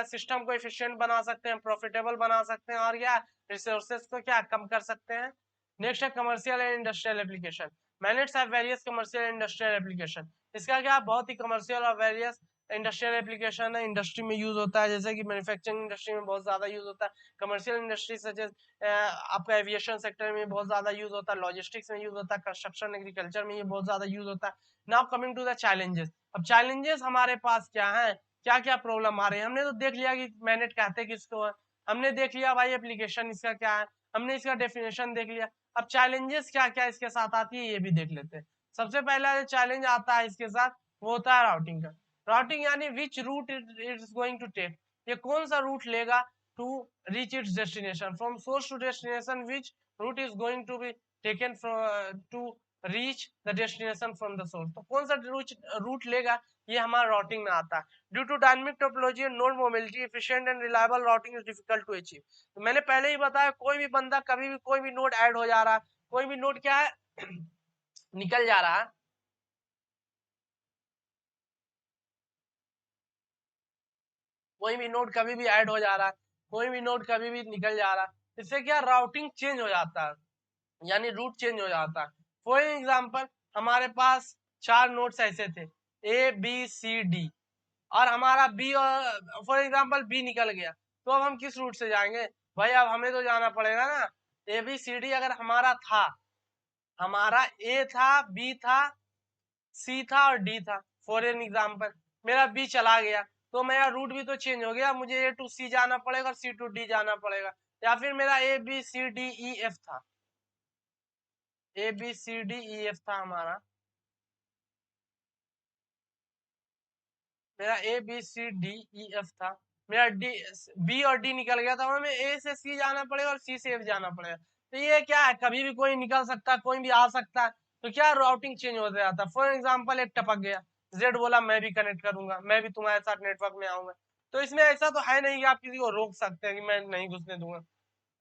सिस्टम को एफिशिएंट बना सकते हैं, प्रॉफिटेबल बना सकते हैं, और क्या रिसोर्सेज को क्या कम कर सकते हैं। नेक्स्ट है commercial and industrial application. MANETs have various commercial and industrial application. इसका क्या बहुत ही कमर्शियल और वेरियस इंडस्ट्रियल एप्लीकेशन है, इंडस्ट्री में यूज होता है, जैसे कि मैन्युफैक्चरिंग इंडस्ट्री में बहुत ज्यादा यूज होता है। कमर्शियल इंडस्ट्री सच आपका एविएशन सेक्टर में बहुत ज्यादा यूज होता है, लॉजिस्टिक्स में यूज होता है, कंस्ट्रक्शन एग्रीकल्चर में ये बहुत ज्यादा यूज होता है। Now coming to the challenges. अब चैलेंजेस हमारे पास क्या है, क्या क्या प्रॉब्लम आ रही है। हमने तो देख लिया कि मैनेट कहते किसको है, हमने देख लिया भाई एप्लीकेशन इसका क्या है, हमने इसका डेफिनेशन देख लिया। अब चैलेंजेस क्या क्या इसके साथ आती है ये भी देख लेते हैं। सबसे पहला जो चैलेंज आता है इसके साथ, वो होता है राउटिंग का। राउटिंग यानी which route it is going to take, ये कौन सा रूट लेगा to reach its destination, from source to destination which route is going to be taken from to reach the destination from the source। तो कौन सा route लेगा, ये हमारा राउटिंग में आता है। Due to dynamic topology and node mobility efficient and reliable routing is difficult to achieve. तो मैंने पहले ही बताया, कोई भी बंदा कभी भी कोई भी नोड ऐड हो जा रहा है, कोई भी नोड क्या है निकल जा रहा है, कोई भी नोड कभी भी ऐड हो जा रहा है, कोई भी नोड कभी भी निकल जा रहा है, इससे क्या राउटिंग चेंज हो जाता है, यानी रूट चेंज हो जाता है। फॉर एग्जाम्पल हमारे पास चार नोड्स ऐसे थे, ए बी सी डी, और हमारा बी, और फॉर एग्जाम्पल बी निकल गया, तो अब हम किस रूट से जाएंगे भाई, अब हमें तो जाना पड़ेगा ना, ए बी सी डी अगर हमारा था, हमारा ए था, बी था, सी था और डी था, फॉर एन एग्जाम्पल मेरा बी चला गया, तो मेरा रूट भी तो चेंज हो गया, मुझे ए टू सी जाना पड़ेगा और सी टू डी जाना पड़ेगा। या फिर मेरा A B C D E F था, A B C D E F था हमारा, मेरा A B C D E F था, मेरा डी बी और डी निकल गया था, हमें ए से सी जाना पड़ेगा और सी से एफ जाना पड़ेगा। तो ये क्या है, कभी भी कोई निकल सकता है, कोई भी आ सकता है, तो क्या राउटिंग चेंज होता जाता है। फॉर एग्जाम्पल एक टपक गया, जेड बोला मैं भी कनेक्ट करूंगा, मैं भी तुम्हारे साथ नेटवर्क में आऊंगा, तो इसमें ऐसा तो है नहीं कि आप किसी को रोक सकते हैं कि मैं नहीं घुसने दूंगा।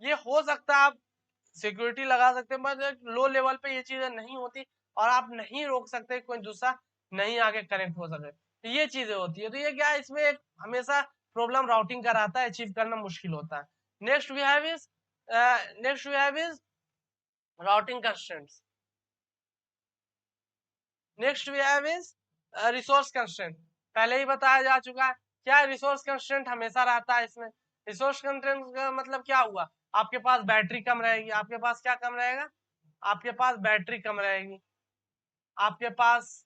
ये हो सकता है आप सिक्योरिटी लगा सकते हैं, बट लो लेवल पे ये चीजें नहीं होती, और आप नहीं रोक सकते कोई दूसरा नहीं आके कनेक्ट हो सके, तो ये चीजें होती है। तो ये क्या है, इसमें एक हमेशा प्रॉब्लम राउटिंग का रहता है, अचीव करना मुश्किल होता है। Next we have is routing constraints. Next we have is resource constraint. पहले ही बताया जा चुका है, क्या रिसोर्स कंस्ट्रेंट हमेशा रहता है इसमें। रिसोर्स कंस्ट्रेंट का मतलब क्या हुआ, आपके पास बैटरी कम रहेगी, आपके पास क्या कम रहेगा, आपके पास बैटरी कम रहेगी, आपके पास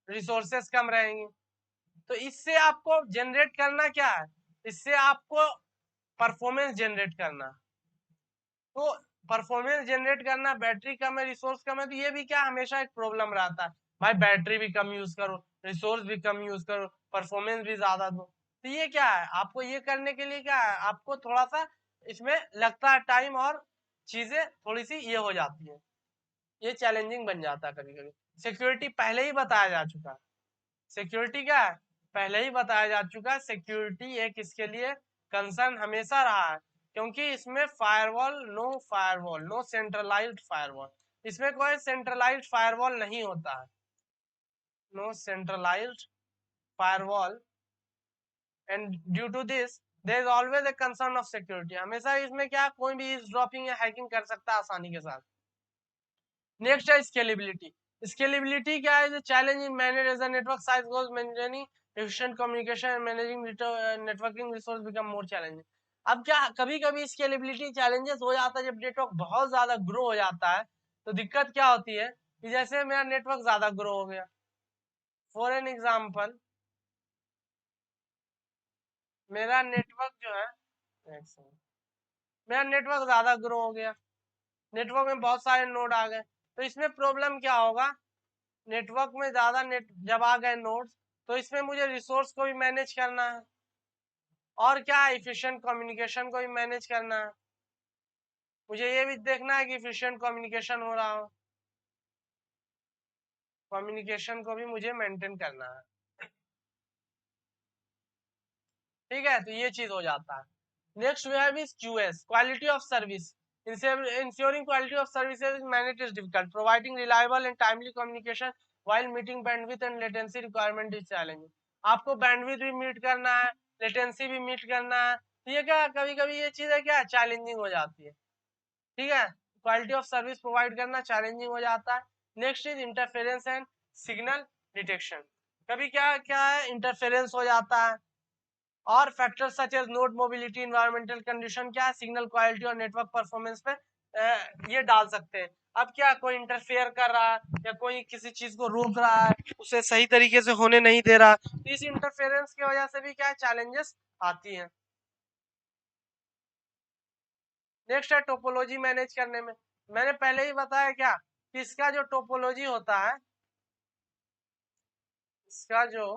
रिसोर्सेस कम रहेंगी। तो इससे आपको जनरेट करना क्या है, इससे आपको परफॉर्मेंस जनरेट करना। तो परफॉर्मेंस जनरेट करना, बैटरी कम है, रिसोर्स कम है, तो ये भी क्या हमेशा एक प्रॉब्लम रहता है, भाई बैटरी भी कम यूज करो, रिसोर्स भी कम यूज करो, परफॉर्मेंस भी ज्यादा दो। तो ये क्या है, आपको ये करने के लिए क्या है, आपको थोड़ा सा इसमें लगता है टाइम, और चीजें थोड़ी सी ये हो जाती है, ये चैलेंजिंग बन जाता है कभी कभी। सिक्योरिटी पहले ही बताया जा चुका है, सिक्योरिटी क्या है पहले ही बताया जा चुका है, सिक्योरिटी एक इसके लिए कंसर्न हमेशा रहा है। क्योंकि इसमें फायरवॉल नो सेंट्रलाइज्ड फायरवॉल, इसमें कोई सेंट्रलाइज्ड फायरवॉल नहीं होता है, no centralised firewall, and due to this there is always a concern of security, हमेशा इसमें क्या कोई भी ड्रॉपिंग या हैकिंग कर सकता है आसानी के साथ। नेक्स्ट है स्केलेबिलिटी, स्केलेबिलिटी क्या है, challenge in MANET as a network size goes, maintaining efficient communication and managing networking resource become more challenging। अब क्या कभी कभी स्केलेबिलिटी चैलेंजेस हो जाता है जब नेटवर्क बहुत ज्यादा ग्रो हो जाता है, तो दिक्कत क्या होती है कि जैसे मेरा नेटवर्क ज्यादा ग्रो हो गया, फॉर एन एग्जांपल मेरा नेटवर्क जो है, मेरा नेटवर्क ज्यादा ग्रो हो गया, नेटवर्क में बहुत सारे नोड आ गए, तो इसमें प्रॉब्लम क्या होगा, नेटवर्क में ज्यादा नेट जब आ गए नोड्स, तो इसमें मुझे रिसोर्स को भी मैनेज करना है, और क्या एफिशिएंट कम्युनिकेशन को भी मैनेज करना है, मुझे ये भी देखना है कि एफिशिएंट कम्युनिकेशन हो रहा हो, कम्युनिकेशन को भी मुझे मेंटेन करना है, ठीक है, तो ये चीज हो जाता है। Next we have is QS, quality of service, ensuring quality of services is managed is difficult, providing reliable and timely communication while meeting bandwidth and latency requirement is challenging। आपको बैंडविड्थ भी मीट करना है, latency भी meet करना है, तो ये क्या कभी कभी ये चीज है क्या चैलेंजिंग हो जाती है, ठीक है, क्वालिटी ऑफ सर्विस प्रोवाइड करना चैलेंजिंग हो जाता है। Next is interference and signal detection, कभी क्या क्या है इंटरफेरेंस हो जाता है, और factors such as node mobility, environmental condition क्या है सिग्नल क्वालिटी और नेटवर्क परफॉर्मेंस पे ये डाल सकते हैं। अब क्या कोई इंटरफेयर कर रहा है या कोई किसी चीज को रोक रहा है, उसे सही तरीके से होने नहीं दे रहा, तो इस इंटरफेरेंस की वजह से भी क्या चैलेंजेस आती हैं। नेक्स्ट है टोपोलॉजी मैनेज करने में, मैंने पहले ही बताया क्या कि इसका जो टोपोलॉजी होता है, इसका जो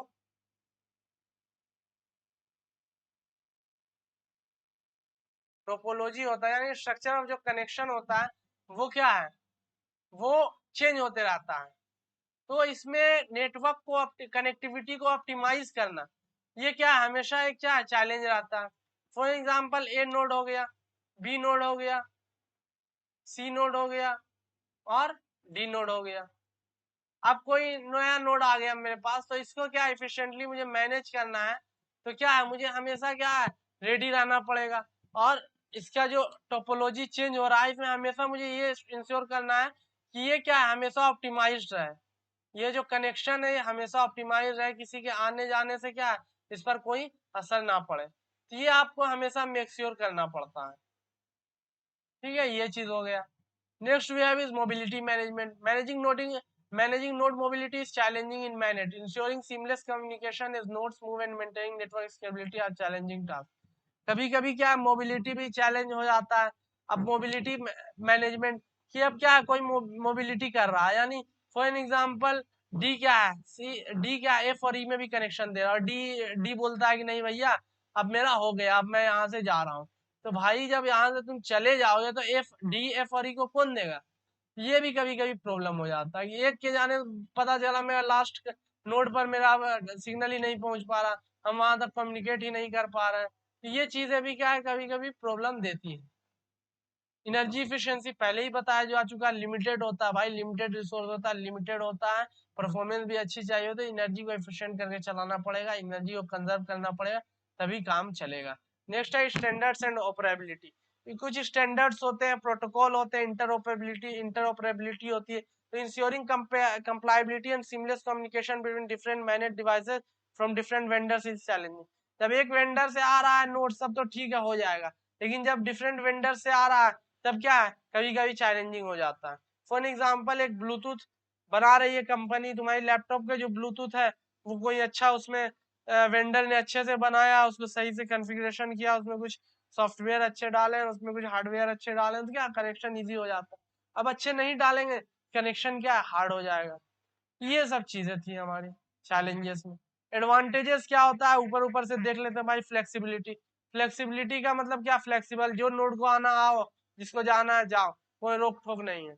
टोपोलॉजी होता है यानी स्ट्रक्चर ऑफ जो कनेक्शन होता है वो क्या है, वो चेंज होते रहता है, तो इसमें नेटवर्क को कनेक्टिविटी को ऑप्टिमाइज करना ये क्या हमेशा एक क्या चैलेंज रहता है। फॉर एग्जांपल ए नोड हो गया, बी नोड हो गया, सी नोड हो गया और डी नोड हो गया, अब कोई नया नोड आ गया मेरे पास, तो इसको क्या एफिशिएंटली मुझे मैनेज करना है, तो क्या है मुझे हमेशा क्या है रेडी रहना पड़ेगा, और इसका जो टोपोलॉजी चेंज हो रहा है इसमें हमेशा मुझे ये इंश्योर करना है कि ये क्या है हमेशा ऑप्टिमाइज्ड रहे, ये जो कनेक्शन है ये हमेशा ऑप्टिमाइज रहे, किसी के आने जाने से क्या इस पर कोई असर ना पड़े, तो ये आपको हमेशा मेक श्योर करना पड़ता है, ठीक है, ये चीज हो गया। Next we have is mobility management, managing node mobility is challenging in managed, ensuring seamless communication as nodes move and maintaining network stability are challenging tasks। कभी कभी क्या मोबिलिटी भी चैलेंज हो जाता है, अब मोबिलिटी मैनेजमेंट कि अब क्या है कोई मोबिलिटी कर रहा है, यानी फॉर एन एग्जांपल डी क्या है डी क्या है एफ और ई में भी कनेक्शन दे रहा है, और डी बोलता है कि नहीं भैया अब मेरा हो गया अब मैं यहाँ से जा रहा हूँ, तो भाई जब यहाँ से तुम चले जाओगे तो एफ और ई को कौन देगा, ये भी कभी कभी प्रॉब्लम हो जाता है कि एक के जाने पता चला मेरा लास्ट नोड पर मेरा सिग्नल ही नहीं पहुंच पा रहा, हम वहां तक कम्युनिकेट ही नहीं कर पा रहे हैं, तो ये चीजें भी क्या है कभी कभी प्रॉब्लम देती है। एनर्जी इफिशियंसी पहले ही बताया जा चुका है, लिमिटेड होता है भाई, लिमिटेड रिसोर्स होता है, लिमिटेड होता है, परफॉर्मेंस भी अच्छी चाहिए तो एनर्जी को एफिशिएंट करके चलाना पड़ेगा, एनर्जी को कंजर्व करना पड़ेगा, तभी काम चलेगा। नेक्स्ट है स्टैंडर्ड्स एंड ऑपरेबिलिटी, कुछ स्टैंडर्ड्स होते हैं, प्रोटोकॉल होते हैं, इंटरऑपरेबिलिटी होती है, तो ensuring compatibility and seamless communication between different MANET devices from different vendors is challenging. जब एक वेंडर से आ रहा है नोट सब तो ठीक है हो जाएगा, लेकिन जब डिफरेंट वेंडर से आ रहा है तब क्या है कभी कभी चैलेंजिंग हो जाता है। फॉर एग्जाम्पल एक ब्लूटूथ बना रही है कंपनी, तुम्हारी लैपटॉप का जो ब्लूटूथ है वो कोई अच्छा उसमें वेंडर ने अच्छे से बनाया, उसको सही से कॉन्फ़िगरेशन किया, उसमें कुछ सॉफ्टवेयर अच्छे डाले, उसमें कुछ हार्डवेयर अच्छे डाले, तो क्या कनेक्शन इजी हो जाता है। अब अच्छे नहीं डालेंगे कनेक्शन क्या हार्ड हो जाएगा, ये सब चीजें थी हमारी चैलेंजेस में। एडवांटेजेस क्या होता है ऊपर ऊपर से देख लेते हैं भाई, फ्लेक्सिबिलिटी, फ्लेक्सिबिलिटी का मतलब क्या फ्लेक्सिबल, जो नोड को आना आओ, जिसको जाना है जाओ, कोई रोक टोक नहीं है,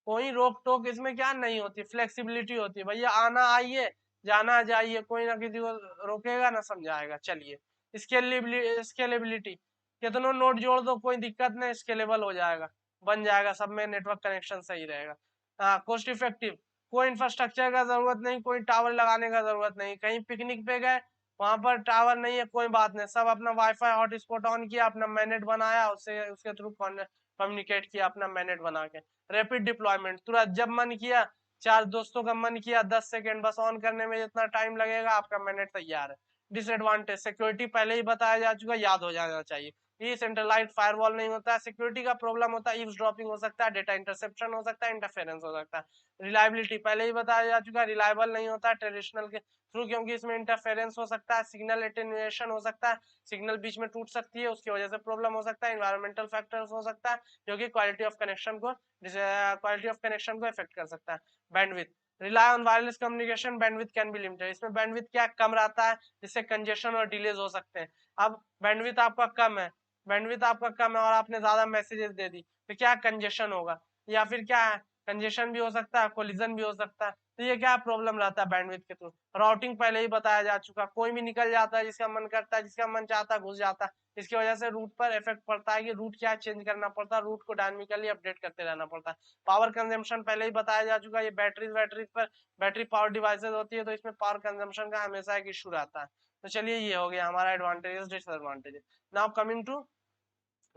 कोई रोक टोक इसमें क्या नहीं होती, फ्लेक्सिबिलिटी होती है, भैया आना आइए जाना जाइए, कोई ना किसी को रोकेगा ना समझाएगा, चलिए। स्केलेबिलिटी, कितनों नोड जोड़ दो कोई दिक्कत नहीं, स्केलेबल हो जाएगा, बन जाएगा, सब में नेटवर्क कनेक्शन सही रहेगा। हाँ, कॉस्ट इफेक्टिव, कोई इंफ्रास्ट्रक्चर का जरूरत नहीं, कोई टावर लगाने का जरूरत नहीं, कहीं पिकनिक पे गए वहां पर टावर नहीं है, कोई बात नहीं, सब अपना वाईफाई हॉटस्पॉट ऑन किया, अपना मैनेट बनाया, उससे उसके थ्रू कम्युनिकेट किया अपना मैनेट बना के। रैपिड डिप्लॉयमेंट, तुरंत जब मन किया, चार दोस्तों का मन किया, 10 सेकेंड बस ऑन करने में जितना टाइम लगेगा आपका मैनेट तैयार है। डिसएडवांटेज, सिक्योरिटी पहले ही बताया जा चुका, याद हो जाना चाहिए। ये सेंट्रलाइज्ड फायरवॉल नहीं होता है, सिक्योरिटी का प्रॉब्लम होता है, ईव्सड्रॉपिंग हो सकता है, डेटा इंटरसेप्शन हो सकता है, इंटरफेरेंस हो सकता है। रिलायबिलिटी पहले ही बताया जा चुका है, रिलायबल नहीं होता है ट्रेडिशनल के थ्रू, क्योंकि इसमें इंटरफेरेंस हो सकता है, सिग्नल एटेन्युएशन हो सकता है, सिग्नल बीच में टूट सकती है, उसकी वजह से प्रॉब्लम हो सकता है, इन्वायरमेंटल फैक्टर्स हो सकता है जो कि क्वालिटी ऑफ कनेक्शन को इफेक्ट कर सकता है। Bandwidth, rely on wireless communication, bandwidth can be limited, इसमें बैंडविड्थ क्या कम रहता है, जिससे कंजेशन और डिलेज हो सकते हैं। अब बैंडविड्थ आपका कम है, बैंडविड्थ आपका कम है और आपने ज्यादा मैसेजेस दे दी तो क्या कंजेशन होगा, या फिर क्या है, कंजेशन भी हो सकता है, कोलिजन भी हो सकता है। तो ये क्या प्रॉब्लम रहता है बैंडविड्थ के थ्रू। राउटिंग पहले ही बताया जा चुका, कोई भी निकल जाता है, जिसका मन करता है, जिसका मन चाहता है घुस जाता है। इसकी वजह से रूट पर इफेक्ट पड़ता है कि रूट क्या चेंज करना पड़ता है, रूट को डायनेमिकली अपडेट करते रहना पड़ता है। पावर कंजम्पशन पहले ही बताया जा चुका है, ये बैटरीज पर बैटरी पावर डिवाइसेस होती है तो इसमें पावर कंजम्पशन का हमेशा एक इशू रहता है। तो चलिए ये हो गया हमारा advantages disadvantages. Now coming to,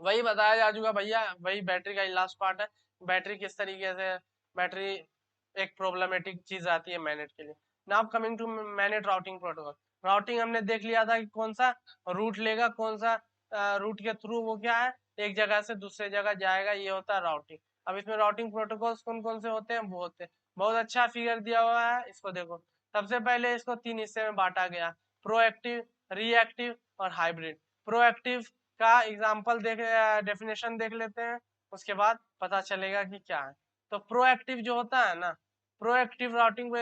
वही बताया जा चुका भैया, वही बैटरी का ही लास्ट पार्ट है। बैटरी किस तरीके से, बैटरी एक प्रॉब्लमेटिक चीज आती है मैनेट के लिए। Now coming to MANET routing protocol. Routing हमने देख लिया था कि कौन सा रूट लेगा, कौन सा रूट के थ्रू वो क्या है, एक जगह से दूसरे जगह जाएगा, ये होता है राउटिंग। अब इसमें राउटिंग प्रोटोकॉल्स कौन कौन से होते हैं, वो होते हैं, बहुत अच्छा फिगर दिया हुआ है, इसको देखो। सबसे पहले इसको 3 हिस्से में बांटा गया, प्रोएक्टिव, रिएक्टिव और हाइब्रिड। प्रोएक्टिव का एग्जाम्पल देख, डेफिनेशन देख लेते हैं, उसके बाद पता चलेगा कि क्या है। तो प्रोएक्टिव जो होता है ना, proactive routing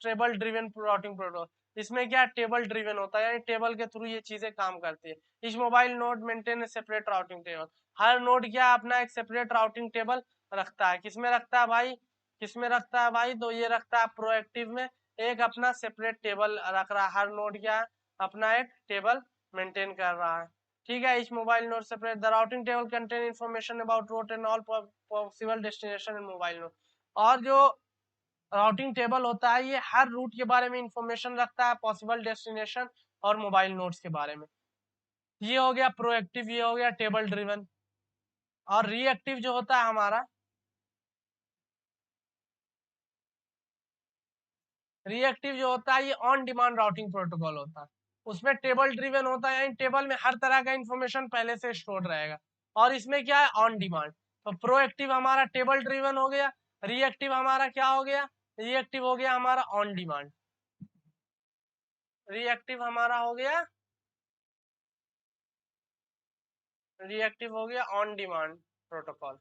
table driven routing protocol, इसमें क्या टेबल ड्रिवन होता है, यानी टेबल के थ्रू ये चीजें काम करती है। इस mobile node maintain separate routing table, हर नोड क्या अपना एक सेपरेट राउटिंग टेबल रखता है। किसमें रखता है भाई, किसमें रखता है भाई, तो ये रखता है प्रोएक्टिव में, एक अपना सेपरेट टेबल रख रहा है, हर नोड क्या अपना एक टेबल मेंटेन कर रहा है। ठीक है, इस mobile node separate the routing table contain information about route and all possible destination in mobile node. और जो राउटिंग टेबल होता है ये हर रूट के बारे में इंफॉर्मेशन रखता है, पॉसिबल डेस्टिनेशन और मोबाइल नोड्स के बारे में। ये हो गया प्रोएक्टिव, ये हो गया टेबल ड्रिवन। और रिएक्टिव जो होता है हमारा, रिएक्टिव जो होता है ये ऑन डिमांड राउटिंग प्रोटोकॉल होता है। उसमें टेबल ड्रिवन होता है, यानी टेबल में हर तरह का इंफॉर्मेशन पहले से स्टोर रहेगा, और इसमें क्या है ऑन डिमांड। तो प्रोएक्टिव हमारा टेबल ड्रिवन हो गया, रिएक्टिव हमारा क्या हो गया, रिएक्टिव हो गया हमारा ऑन डिमांड। रिएक्टिव हमारा हो गया, रिएक्टिव हो गया ऑन डिमांड प्रोटोकॉल।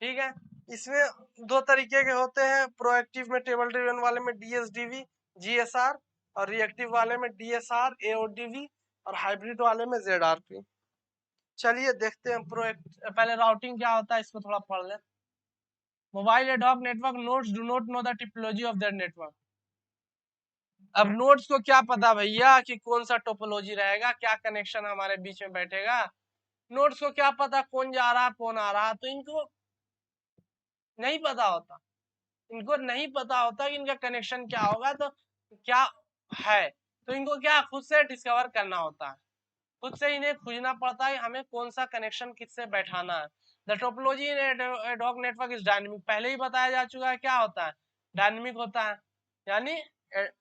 ठीक है, इसमें दो तरीके के होते हैं, प्रोएक्टिव में टेबल ड्रिवन वाले में डीएसडीवी जीएसआर, और रिएक्टिव वाले में डीएसआर एओडीवी, और हाइब्रिड वाले में जेडआरपी। चलिए देखते हैं पहले राउटिंग क्या होता है इसको थोड़ा पढ़ ले। Mobile ad hoc network nodes do not know the typology of that network. अब नोड्स को क्या पता भैया कि कौन सा टोपोलॉजी रहेगा, क्या कनेक्शन हमारे बीच में बैठेगा। नोड्स को क्या पता कौन जा रहा कौन आ रहा, तो इनको नहीं पता होता, इनको नहीं पता होता कि इनका कनेक्शन क्या होगा, तो क्या है, तो इनको क्या खुद से डिस्कवर करना होता है, खुद से इन्हें खोजना पड़ता है हमें कौन सा कनेक्शन किससे बैठाना है। The topology in ad hoc network is dynamic, पहले ही बताया जा चुका है क्या होता है, डायनेमिक होता है, यानी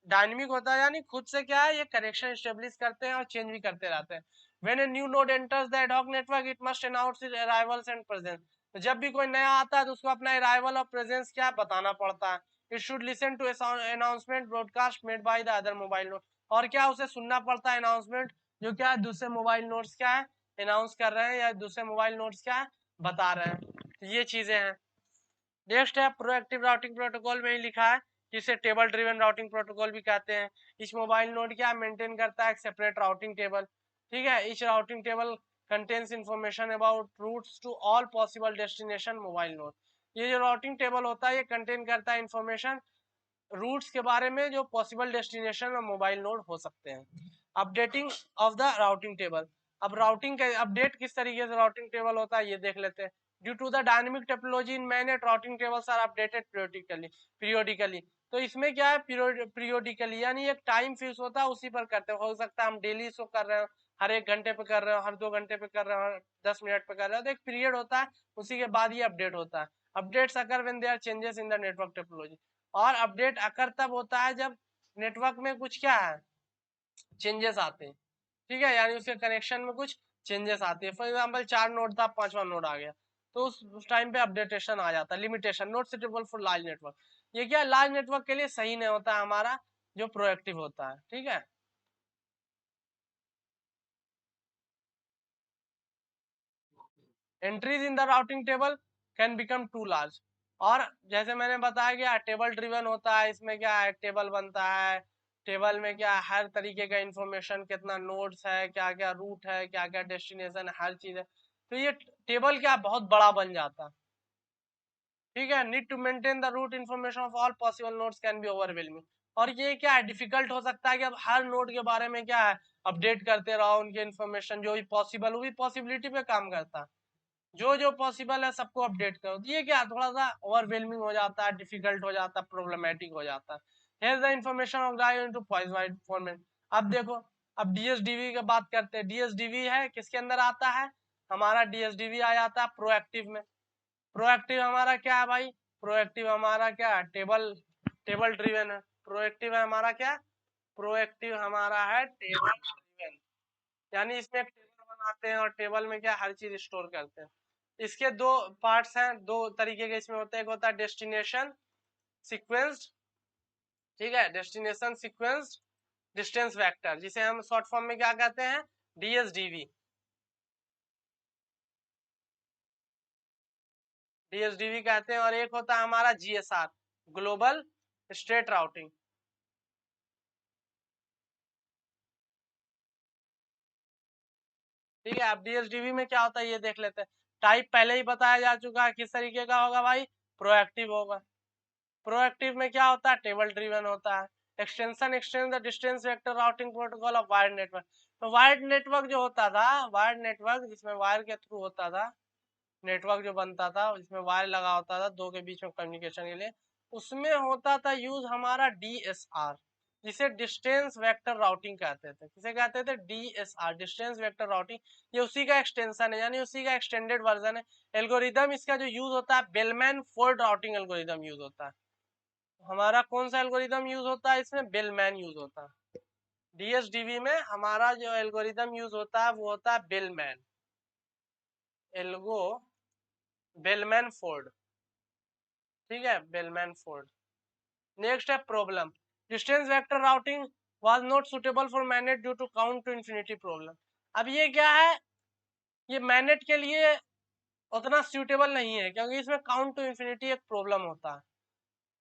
डायनेमिक होता है, यानी खुद से क्या है ये कनेक्शन स्टेब्लिश करते हैं और चेंज भी करते रहते हैं। When a new node enters the ad hoc network it must announce it's arrivals and presence, तो जब भी कोई नया आता है तो उसको अपना अराइवल और प्रेजेंस क्या बताना पड़ता है। It should listen to announcement broadcast made by the other mobile node, और क्या उसे सुनना पड़ता है अनाउंसमेंट जो क्या है दूसरे मोबाइल नोट्स क्या है अनाउंस कर रहे हैं, या दूसरे मोबाइल नोट्स क्या है बता रहे हैं। तो ये चीजें हैं। नेक्स्ट है प्रोएक्टिव राउटिंग प्रोटोकॉल में ही लिखा है, जिसे टेबल ड्रिवन राउटिंग प्रोटोकॉल भी कहते हैं। इस मोबाइल नोड क्या मेंटेन करता है एक सेपरेट राउटिंग टेबल। ठीक है, इस routing table contains information about routes to all possible destination mobile node. ये जो राउटिंग टेबल होता है ये कंटेन करता है इंफॉर्मेशन रूट्स के बारे में जो पॉसिबल डेस्टिनेशन और मोबाइल नोड हो सकते हैं। Updating of the routing table. अब राउटिंग का अपडेट किस तरीके से राउटिंग टेबल होता है ये देख लेते हैं। Due to the dynamic topology in MANET routing tables are updated periodically. तो इसमें क्या है, पीरियोडिकली यानी एक टाइम फिक्स होता है, उसी पर करते हो सकता है हम डेली शो कर रहे हो, हर 1 घंटे पे कर रहे हो, हर 2 घंटे पे कर रहे हो, हर 10 मिनट पे कर रहे हो, तो एक पीरियड होता है, उसी के बाद ये अपडेट होता है। Updates occur when there changes in the network topology. और अपडेट अकर तब होता है जब नेटवर्क में कुछ क्या है, चेंजेस आते हैं। ठीक है, यानी उसके कनेक्शन में कुछ चेंजेस आती है। फॉर एग्जांपल 4 नोड था, 5वां नोड आ गया, तो उस टाइम पे अपडेटेशन आ जाता है। Limitation not suitable for large network. ये क्या लार्ज नेटवर्क के लिए सही नहीं होता है हमारा, जो प्रोएक्टिव होता है। ठीक है, entries in the routing table can become too large. और जैसे मैंने बताया क्या टेबल ड्रिवन होता है, इसमें क्या है टेबल बनता है, टेबल में क्या हर तरीके का इंफॉर्मेशन, कितना नोड्स है, क्या क्या रूट है, क्या क्या डेस्टिनेशन है, हर चीज है। तो ये टेबल क्या बहुत बड़ा बन जाता है। ठीक है, need to maintain the route information of all possible nodes can be overwhelming. और ये क्या है डिफिकल्ट हो सकता है कि अब हर नोड के बारे में क्या है अपडेट करते रहो, उनके इन्फॉर्मेशन जो भी पॉसिबल, वो भी पॉसिबिलिटी पे काम करता है, जो जो पॉसिबल है सबको अपडेट करो। ये क्या थोड़ा सा ओवरवेलमिंग हो जाता है, डिफिकल्ट हो जाता है, प्रॉब्लमेटिक हो जाता है। Here the information organised into point wide format. अब देखो, अब डीएसडीवी की बात करते हैं। डीएसडीवी है किसके अंदर आता है, हमारा डीएसडीवी आ जाता है प्रोएक्टिव में। प्रोएक्टिव हमारा क्या है भाई, प्रोएक्टिव हमारा क्या है, टेबल टेबल ड्रिवन है। प्रोएक्टिव है हमारा क्या, प्रोएक्टिव हमारा है टेबल ड्रिवन। यानी इसमें एक टेबल बनाते हैं और टेबल में क्या हर चीज स्टोर करते हैं। इसके दो पार्ट्स हैं, दो तरीके के इसमें होते हैं। एक होता है डेस्टिनेशन सीक्वेंस्ड, ठीक है, डेस्टिनेशन सीक्वेंस्ड डिस्टेंस वेक्टर, जिसे हम शॉर्ट फॉर्म में क्या कहते हैं, डीएसडीवी। डीएसडीवी कहते हैं। और एक होता है हमारा जीएसआर, ग्लोबल स्टेट राउटिंग। ठीक है, अब डीएसडीवी में क्या होता है ये देख लेते हैं। टाइप पहले ही बताया जा चुका है, किस तरीके का होगा भाई, प्रोएक्टिव होगा। प्रोएक्टिव में क्या होता है, टेबल ड्रिवन होता है। Extension extend the distance vector routing protocol of wired network. तो वायर्ड नेटवर्क जो होता था, वायर्ड नेटवर्क जिसमें वायर के थ्रू होता था, नेटवर्क जो बनता था जिसमें वायर लगा होता था दो के बीच में कम्युनिकेशन के लिए, उसमें होता था यूज हमारा डीएसआर, जिसे डिस्टेंस वेक्टर राउटिंग कहते थे। किसे कहते थे, डीएसआर, डिस्टेंस वेक्टर राउटिंग। ये उसी का एक्सटेंशन है, यानी उसी का एक्सटेंडेड वर्जन है। एल्गोरिदम इसका जो यूज होता है, Bellman Ford routing algorithm use होता है। हमारा कौन सा एल्गोरिदम यूज होता है इसमें, बेलमैन यूज होता है। डीएसडीवी में हमारा जो एल्गोरिदम यूज होता है वो होता है बेलमैन, एल्गो बेलमैन फोर्ड। ठीक है, बेलमैन फोर्ड। नेक्स्ट है problem, distance vector routing was not suitable for MANET due to count to infinity problem. अब ये क्या है, ये मैनेट के लिए उतना सूटेबल नहीं है, क्योंकि इसमें काउंट टू इन्फिनिटी एक प्रॉब्लम होता है।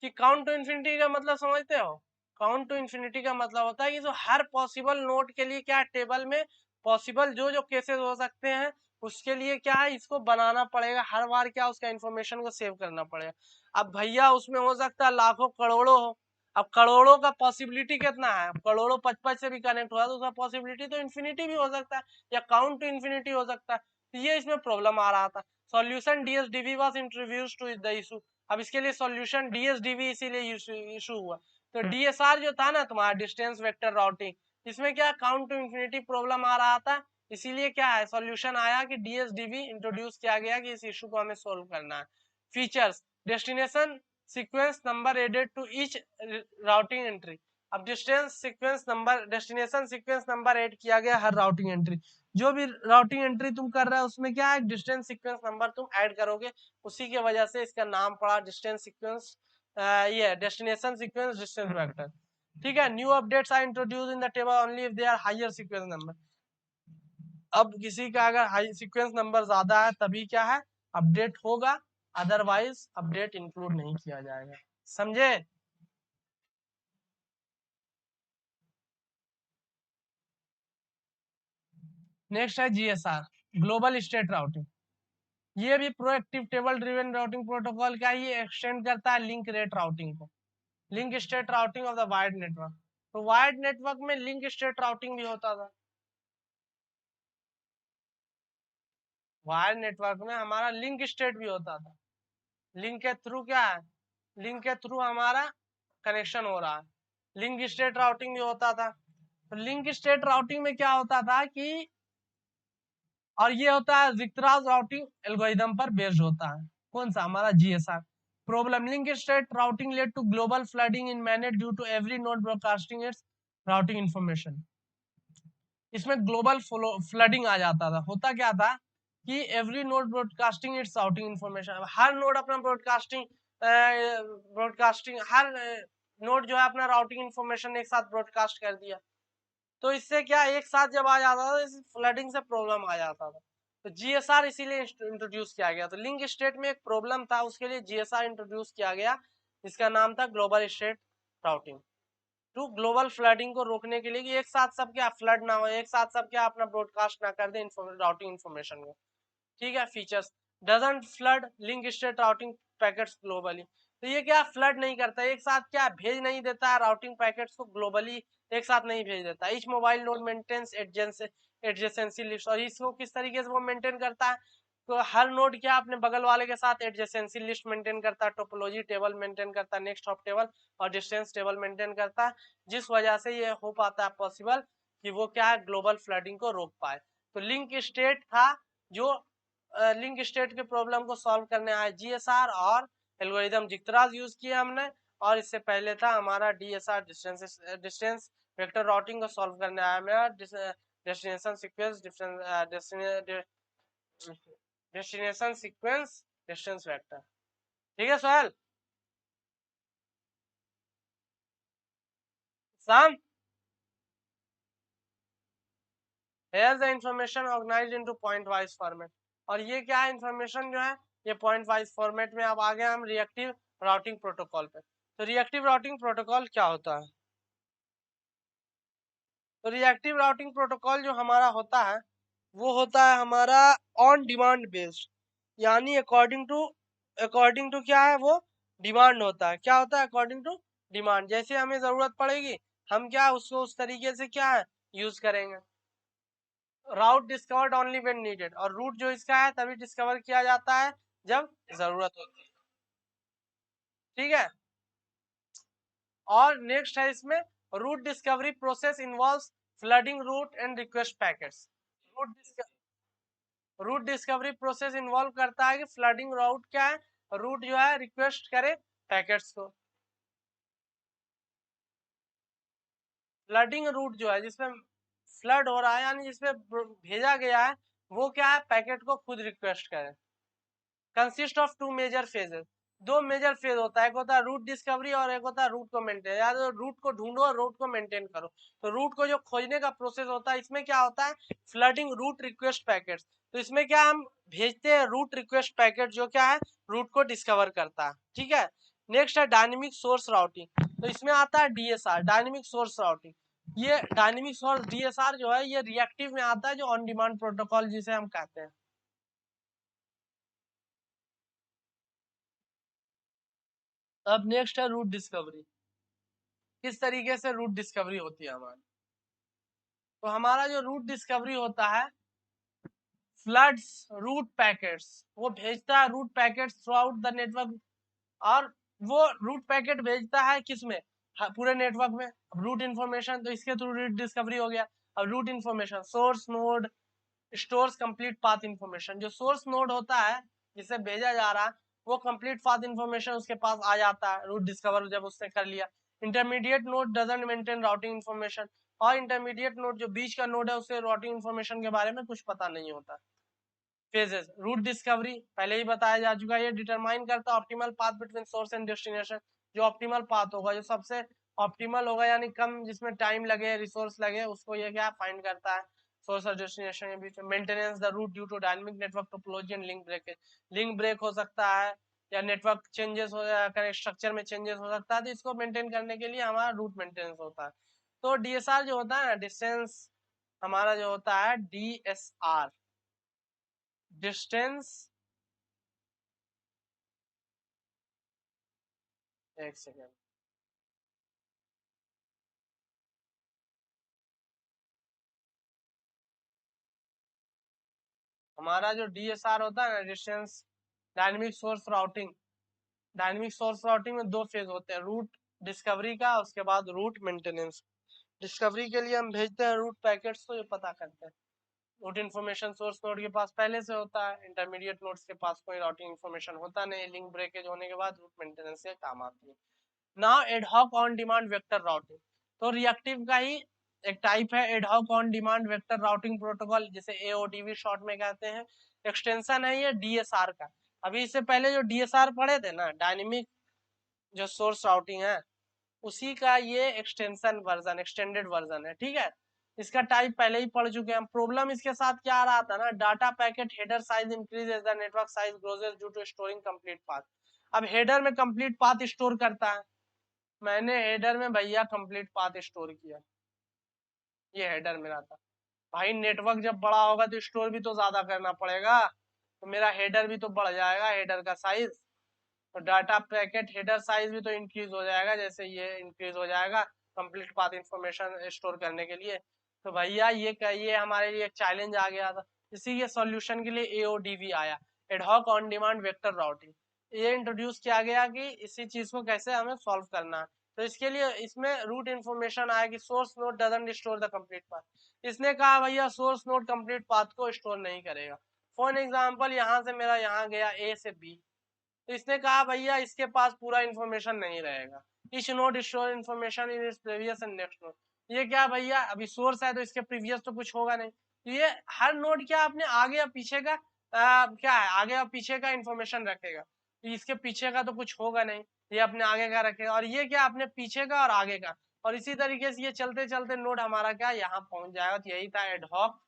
कि काउंट टू इन्फिनिटी का मतलब समझते हो, काउंट टू इन्फिनिटी का मतलब होता है कि जो हर पॉसिबल नोड के लिए क्या टेबल में पॉसिबल जो जो केसेस हो सकते हैं, उसके लिए क्या है इसको बनाना पड़ेगा, हर बार क्या उसका इंफॉर्मेशन को सेव करना पड़ेगा। अब भैया उसमें हो सकता है लाखों करोड़ों हो, अब करोड़ों का पॉसिबिलिटी कितना है, करोड़ों 55 से भी कनेक्ट हुआ तो उसका पॉसिबिलिटी तो इन्फिनिटी भी हो सकता है, या काउंट टू इन्फिनिटी हो सकता है। तो ये इसमें प्रॉब्लम आ रहा था। Solution DSDV was introduced to the issue. अब इसके लिए सॉल्यूशन डीएसडीवी इसीलिए इशू हुआ। तो डीएसआर जो था ना तुम्हारा डिस्टेंस वेक्टर राउटिंग, इसमें क्या काउंट टू इंफिनिटी प्रॉब्लम आ रहा था, इसीलिए क्या है सॉल्यूशन आया कि डीएसडीवी इंट्रोड्यूस किया गया कि इस इशू को हमें सोल्व करना है। Features, destination sequence number added to each routing entry. अब distance sequence number, destination sequence number add किया गया हर राउटिंग एंट्री। जो भी राउटिंग एंट्री तुम कर रहे हो उसमें क्या है डिस्टेंस सीक्वेंस नंबर तुम ऐड करोगे, उसी की वजह से इसका नाम पड़ा डिस्टेंस सीक्वेंस, ये डेस्टिनेशन सीक्वेंस डिस्टेंस वेक्टर। ठीक है, new updates are introduce in the table only if they are higher sequence number. अब किसी का अगर हाई सीक्वेंस नंबर ज्यादा है तभी क्या है अपडेट होगा, अदरवाइज अपडेट इंक्लूड नहीं किया जाएगा। समझे। नेक्स्ट है जीएसआर, ग्लोबल स्टेट राउटिंग। ये भी proactive table driven routing protocol का ही एक्सटेंड करता है लिंक रेट राउटिंग को, link state routing of the wired network. तो वायर्ड नेटवर्क में लिंक स्टेट राउटिंग भी होता था। वायर्ड नेटवर्क में हमारा लिंक स्टेट भी होता था। लिंक के थ्रू क्या है, लिंक के थ्रू हमारा कनेक्शन हो रहा है, लिंक स्टेट राउटिंग भी होता था। तो लिंक स्टेट राउटिंग में क्या होता था कि, और ये होता है जिग्बेरास राउटिंग एल्गोरिदम पर बेस्ड होता है। कौन सा, हमारा GSR problem. Link state routing led to global flooding in MANET due to every node broadcasting its routing information. इसमें ग्लोबल फ्लडिंग आ जाता था। होता क्या था कि every node broadcasting its routing information, हर नोड अपना ब्रॉडकास्टिंग हर नोड जो है अपना राउटिंग इंफॉर्मेशन एक साथ ब्रॉडकास्ट कर दिया। तो इससे क्या एक साथ जब आ जाता था, इस फ्लडिंग से प्रॉब्लम आ जाता था। तो जीएसआर इसीलिए इंट्रोड्यूस किया गया। तो लिंक स्टेट में एक प्रॉब्लम था, उसके लिए जीएसआर इंट्रोड्यूस किया गया, इसका नाम था global state routing, to global flooding को रोकने के लिए कि एक साथ सब क्या फ्लड ना हो, एक साथ सब क्या अपना ब्रॉडकास्ट ना कर दे राउटिंग इंफॉर्मेशन को। ठीक है। Features, doesn't flood link state routing packets globally. तो ये क्या फ्लड नहीं करता, एक साथ क्या भेज नहीं देता है राउटिंग पैकेट्स को ग्लोबली, एक साथ नहीं भेज देता। Each mobile node maintains adjacency list, और इसको किस तरीके से वो मेंटेन करता है, तो हर नोड क्या अपने बगल वाले के साथ एडजेसेंसी लिस्ट मेंटेन करता है, टोपोलॉजी टेबल मेंटेन करता है, नेक्स्ट हॉप टेबल और डिस्टेंस टेबल मेंटेन करता है, जिस वजह से ये हो पाता है पॉसिबल कि वो क्या है ग्लोबल फ्लडिंग को रोक पाए। तो लिंक स्टेट था जो लिंक स्टेट के प्रॉब्लम को सॉल्व करने आया जीएसआर, और एल्गोरिदम जिग्बेरास यूज किया हमने। और इससे पहले था हमारा डीएसआर, डिस्टेंस वेक्टर राउटिंग को सॉल्व करने आया मेरा destination sequence destination sequence distance vector. ठीक है Sohail, some here the information organised into point wise format. और ये क्या है, इंफॉर्मेशन जो है ये पॉइंट वाइज फॉर्मेट में। अब आ गए हम रिएक्टिव राउटिंग प्रोटोकॉल पे। तो रिएक्टिव राउटिंग प्रोटोकॉल क्या होता है, तो रिएक्टिव राउटिंग प्रोटोकॉल जो हमारा होता है वो होता है हमारा ऑन डिमांड बेस्ड, यानी अकॉर्डिंग टू क्या है वो डिमांड होता है। क्या होता है, अकॉर्डिंग टू डिमांड, जैसे हमें जरूरत पड़ेगी हम क्या उसको उस तरीके से क्या है यूज करेंगे। राउट डिस्कवर्ड ओनली व्हेन नीडेड, और रूट जो इसका है तभी डिस्कवर किया जाता है जब जरूरत होती है। ठीक है। और नेक्स्ट है इसमें, route discovery process involves flooding route and request packets. Route route discovery process involve करता है कि फ्लडिंग राउट क्या है, रूट जो है रिक्वेस्ट करे पैकेट्स को। फ्लडिंग रूट जो है जिसमें फ्लड हो रहा है यानी जिसमें भेजा गया है वो क्या है पैकेट को खुद रिक्वेस्ट करे। Consist of two major phases, दो मेजर फेज होता है, एक होता है रूट डिस्कवरी और एक होता है रूट को मेंटेन, या तो रूट को ढूंढो और रूट को मेंटेन करो। तो रूट को जो खोजने का प्रोसेस होता है इसमें क्या होता है फ्लडिंग रूट रिक्वेस्ट पैकेट्स। तो इसमें क्या हम भेजते हैं रूट रिक्वेस्ट पैकेट जो क्या है रूट को डिस्कवर करता है। ठीक है। नेक्स्ट है डायनेमिक सोर्स राउटिंग, तो इसमें आता है डीएसआर, डायनेमिक सोर्स राउटिंग। ये डायनेमिक सोर्स डीएसआर जो है ये रिएक्टिव में आता है, जो ऑन डिमांड प्रोटोकॉल जिसे हम कहते हैं। अब नेक्स्ट है रूट डिस्कवरी, किस तरीके से रूट डिस्कवरी होती है हमारी। तो हमारा जो रूट डिस्कवरी होता है फ्लड्स रूट पैकेट्स, वो भेजता है route packets throughout the network, और वो रूट पैकेट भेजता है किसमें, पूरे नेटवर्क में। अब रूट इन्फॉर्मेशन तो इसके थ्रू रूट डिस्कवरी हो गया। अब route information, source node stores complete path information, जो सोर्स नोड होता है जिसे भेजा जा रहा है वो कंप्लीट पाथ इन्फॉर्मेशन उसके पास आ जाता है रूट डिस्कवर जब उसने कर लिया। Intermediate node doesn't maintain routing information, और इंटरमीडिएट नोड जो बीच का नोड है उसे राउटिंग इन्फॉर्मेशन के बारे में कुछ पता नहीं होता। फेजेस, रूट डिस्कवरी पहले ही बताया जा चुका है, ये डिटरमाइन करता है optimal path between source and destination, जो ऑप्टिमल पाथ होगा जो सबसे ऑप्टिमल होगा यानी कम जिसमें टाइम लगे रिसोर्स लगे उसको ये क्या फाइंड करता है सोर्स और डेस्टिनेशन के बीच में। Maintenance the route due to dynamic network topology and link breakage, link break हो सकता है या नेटवर्क चेंजेस हो स्ट्रक्चर में चेंजेस हो सकता है, तो इसको मेंटेन करने के लिए हमारा रूट मेंटेनेंस होता है। तो डीएसआर जो होता है ना डिस्टेंस, हमारा जो होता है डीएसआर डिस्टेंस, एक सेकेंड, हमारा जो DSR होता है ना, distance dynamic source routing, dynamic source routing में दो फेज होते हैं, रूट डिस्कवरी का, उसके बाद रूट मेंटेनेंस। डिस्कवरी के लिए हम भेजते हैं रूट पैकेट्स को, ये पता करते हैं रूट इन्फॉर्मेशन सोर्स नोड के पास पहले से होता है, इंटरमीडिएट नोड्स के पास कोई राउटिंग इन्फॉर्मेशन होता नहीं, लिंक ब्रेकेज होने के बाद रूट मेंटेनेंस से काम आती है। Now ad hoc on demand vector routing, तो रिएक्टिव का ही एक टाइप है ad hoc on demand vector routing protocol, जिसे AODV शॉर्ट में कहते हैं। एक्सटेंशन है ये DSR का। अभी इससे पहले जो DSR पढ़े थे ना, डायनेमिक जो सोर्स राउटिंग है, उसी का ये एक्सटेंशन वर्जन, एक्सटेंडेड वर्जन है, ठीक है। इसका टाइप पहले ही पढ़ चुके हैं। प्रॉब्लम इसके साथ क्या आ रहा था ना, data packet header size increase as the network size grows due to storing complete path. अब हेडर में कंप्लीट पाथ स्टोर करता है, मैंने हेडर में भैया कंप्लीट पाथ स्टोर किया, ये हेडर मेरा था। भाई नेटवर्क जब बड़ा होगा तो स्टोर भी तो ज्यादा करना पड़ेगा, तो मेरा हेडर भी तो बढ़ जाएगा, हेडर का साइज, तो डाटा पैकेट हेडर साइज भी तो इंक्रीज हो जाएगा, जैसे ये इंक्रीज हो जाएगा कंप्लीट पाथ इंफॉर्मेशन स्टोर करने के लिए। तो भैया ये हमारे लिए एक चैलेंज आ गया था, इसी के सॉल्यूशन के लिए AODV आया, ad hoc on demand vector routing. ये इंट्रोड्यूस किया गया कि इसी चीज को कैसे हमें सॉल्व करना है। तो इसके लिए इसमें रूट इन्फॉर्मेशन आया कि source node doesn't store the complete path. इसने कहा भैया सोर्स नोड कंप्लीट पाथ को स्टोर नहीं करेगा। फॉर एग्जांपल यहाँ से मेरा यहाँ गया A से B, तो इसने कहा भैया इसके पास पूरा इन्फॉर्मेशन नहीं रहेगा, etch node store information in its previous and next node. ये क्या भैया, अभी सोर्स है तो इसके प्रीवियस तो कुछ होगा नहीं, तो ये हर नोड क्या अपने आगे या पीछे का क्या है, आगे या पीछे का इन्फॉर्मेशन रखेगा, तो इसके पीछे का तो कुछ होगा नहीं, ये अपने आगे का रखेगा, और ये क्या अपने पीछे का और आगे का, और इसी तरीके से ये चलते चलते नोड हमारा क्या यहाँ पहुंच जाएगा। तो यही था एडहॉक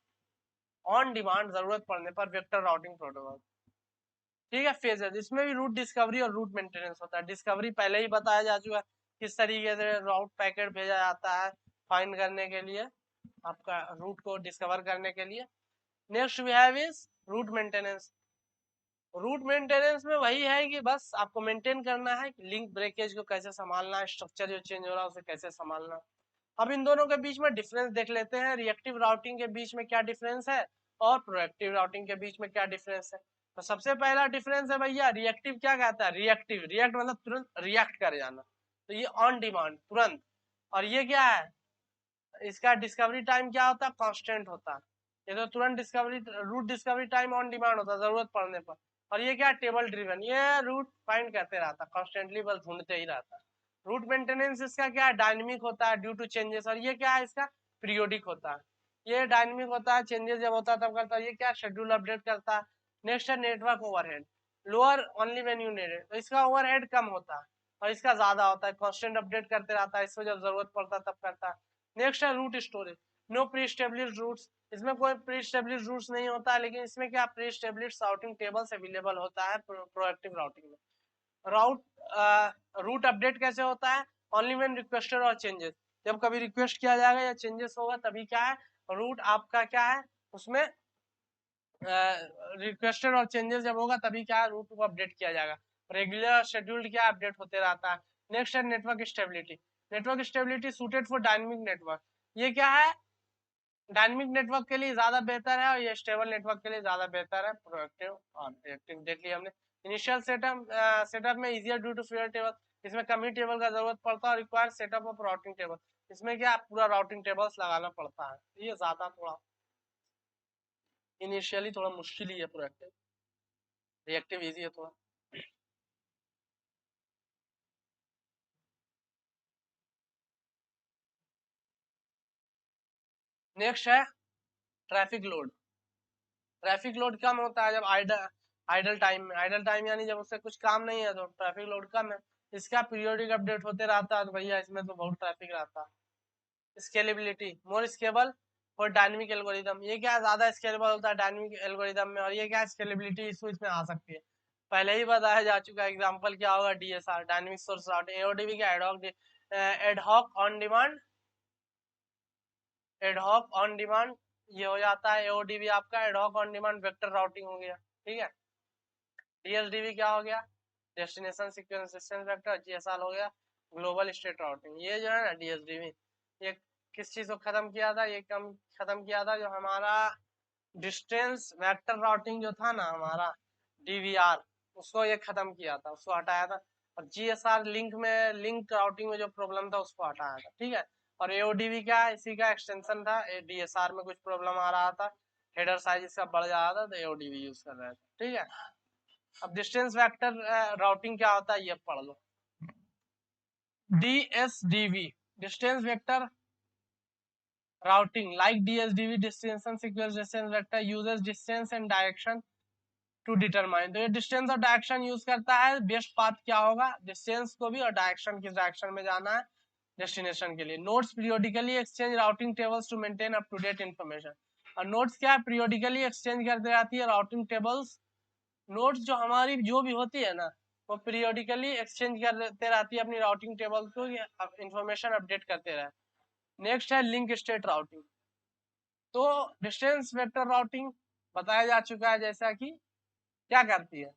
ऑन डिमांड, जरूरत पड़ने पर वेक्टर राउटिंग प्रोटोकॉल, ठीक है। फेजेस, इसमें भी रूट डिस्कवरी और रूट मेंटेनेंस होता है। डिस्कवरी पहले ही बताया जा चुका है, किस तरीके से रूट पैकेट भेजा जाता है फाइंड करने के लिए, आपका रूट को डिस्कवर करने के लिए। Next we have is route maintenance. Route maintenance में वही है कि बस आपको मेंटेन करना है, लिंक ब्रेकेज को कैसे संभालना है, स्ट्रक्चर जो चेंज हो रहा है उसे कैसे संभालना है। अब इन दोनों के बीच में डिफरेंस देख लेते हैं, रिएक्टिव राउटिंग के बीच में क्या डिफरेंस है और प्रोएक्टिव राउटिंग के बीच में क्या डिफरेंस है। तो सबसे पहला डिफरेंस है भैया, रिएक्टिव क्या कहता है, रिएक्टिव, रिएक्ट मतलब तुरंत रिएक्ट कर जाना, तो ये ऑन डिमांड तुरंत। और ये क्या है, इसका डिस्कवरी टाइम क्या होता है, कांस्टेंट होता है। ये तो तुरंत discovery, route discovery time on demand होता है जरूरत पड़ने पर। और ये क्या, टेबल ड्रिवन, ये रूट फाइंड करते रहता है कॉन्स्टेंटली, बस ढूंढते ही रहता है। रूट मेंटेनेंस इसका क्या है, डायनेमिक होता है ड्यू टू चेंजेस, और ये क्या है इसका, पीरियोडिक होता है। ये डायनेमिक होता है, चेंजेस जब होता है तब करता है, ये क्या शेड्यूल अपडेट करता है। नेक्स्ट है network overhead, lower only when you need it, तो इसका ओवरहेड कम होता है और इसका ज्यादा होता है, कांस्टेंट अपडेट करते रहता है, इसको जब जरूरत पड़ता है तब करता है। नेक्स्ट है route storage, no pre established routes, इसमें कोई प्री स्टेब्लिश्ड रूट्स नहीं होता है, लेकिन इसमें क्या pre established routing tables available होता है प्रोएक्टिव राउटिंग में। रूट अपडेट कैसे होता है, ओनली व्हेन रिक्वेस्टेड और चेंजेस, जब कभी रिक्वेस्ट किया जाएगा या चेंजेस होगा तभी क्या है, रूट आपका क्या है उसमें रिक्वेस्टेड और चेंजेस जब होगा तभी क्या है, रूट को अपडेट किया जाएगा। रेगुलर शेड्यूल्ड क्या अपडेट होते रहता है। नेक्स्ट है network stability, network stability suited for dynamic network, ये क्या है, डायनेमिक नेटवर्क के लिए ज्यादा बेहतर है और ये स्टेबल नेटवर्क के लिए ज्यादा बेहतर है। प्रोएक्टिव और रिएक्टिव देख लिया हमने। इनिशियल सेटअप में easier due to fewer table, इसमें कम ही टेबल का जरूरत पड़ता है, और require setup of routing table, इसमें क्या पूरा राउटिंग टेबल्स लगाना पड़ता है, ये ज्यादा थोड़ा इनिशियली थोड़ा मुश्किल ही है प्रोएक्टिव, रिएक्टिव इजी है थोड़ा। नेक्स्ट है ट्रैफिक लोड, ट्रैफिक लोड कम होता है जब आइडल आइडल टाइम में, आइडल टाइम यानी जब उससे कुछ काम नहीं है तो ट्रैफिक लोड कम है। इसका पीरियोडिक अपडेट होते रहता है, तो भैया इसमें तो बहुत ट्रैफिक रहता है। Scalability, more scalable for dynamic algorithm, ये क्या ज्यादा स्केलेबल होता है डायनेमिक एल्गोरिदम में, और ये क्या स्केलेबिलिटी इशू इसमें आ सकती है, पहले ही बताया जा चुका है। एग्जांपल क्या होगा, DSR dynamic source routing, AODV का ad hoc on demand, ad hoc on demand ये हो जाता है। AODV आपका ad hoc on demand vector routing हो गया, ठीक है। DSDV क्या हो गया, destination sequence distance vector, GSR हो गया ग्लोबल स्टेट राउटिंग। ये जो है ना DSDV, ये किस चीज को खत्म किया था, ये कम खत्म किया था जो हमारा डिस्टेंस वेक्टर राउटिंग जो था ना हमारा डीवीआर, उसको ये खत्म किया था, उसको हटाया था। और जीएसआर लिंक राउटिंग में जो प्रॉब्लम था उसको हटाया था, ठीक है। और एओडीवी क्या है, इसी का एक्सटेंशन था। डीएसआर में कुछ प्रॉब्लम आ रहा था, हेडर साइज इसका बढ़ जा रहा था, तो एओडीवी यूज कर रहे थे, ठीक है। अब डिस्टेंस वेक्टर राउटिंग क्या होता है ये पढ़ लो। DSDV distance vector routing like DSDV distance sequence distance vector uses distance and direction to determine। तो ये डिस्टेंस और डायरेक्शन यूज करता है, बेस्ट पाथ क्या होगा, डिस्टेंस को भी और डायरेक्शन किस डायरेक्शन में जाना है डेस्टिनेशन के लिए। Nodes periodically exchange routing tables to maintain up to date information. और नोट्स क्या है, पीरियोडिकली एक्सचेंज करते रहती है राउटिंग टेबल्स। नोट्स जो हमारी जो भी होती है ना, वो पीरियोडिकली एक्सचेंज करते रहती है अपनी राउटिंग टेबल को, इन्फॉर्मेशन अपडेट करते रहे। नेक्स्ट है लिंक स्टेट राउटिंग। तो डिस्टेंस वेक्टर राउटिंग बताया जा चुका है, जैसा कि क्या करती है,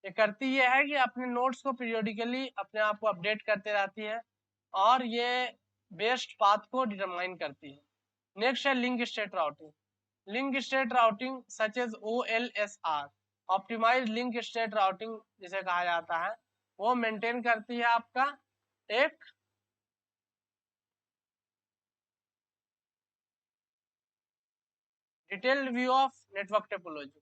ये करती ये है कि अपने नोट्स को पीरियोडिकली अपने आप को अपडेट करते रहती है, और ये बेस्ट पाथ को डिटरमाइन करती है। नेक्स्ट है link state routing. Link state routing such as OLSR optimise link state routing जिसे कहा जाता है, वो मेंटेन करती है आपका एक detailed view of network topology.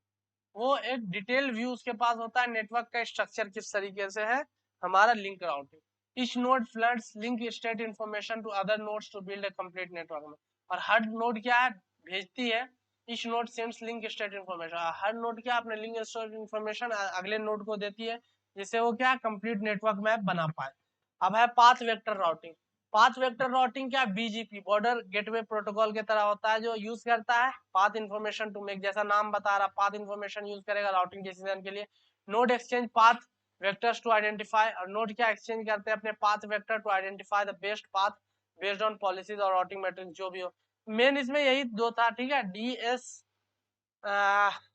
वो एक डिटेल व्यू उसके पास होता है नेटवर्क का स्ट्रक्चर किस तरीके से है हमारा link routing. Each node floods link state information to other nodes to build a complete network में। और हर नोड क्या है, भेजती है, each node sends link state information, हर नोड क्या अपने लिंक स्टेट इंफॉर्मेशन अगले नोड को देती है, जिससे वो क्या कंप्लीट नेटवर्क मैप बना पाए। अब है path vector routing. Path vector routing क्या, बीजीपी बॉर्डर गेटवे प्रोटोकॉल की तरह होता है, जो यूज करता है पाथ इंफॉर्मेशन टू मेक, जैसा नाम बता रहा, पाथ इंफॉर्मेशन यूज करेगा राउटिंग डिसीजन के लिए। Node exchange path vectors to identify, और नोड क्या एक्सचेंज करते हैं अपने path vector to identify the best path based on policies और राउटिंग मैट्रिक्स जो भी हो। मेन इसमें यही दो था, ठीक है।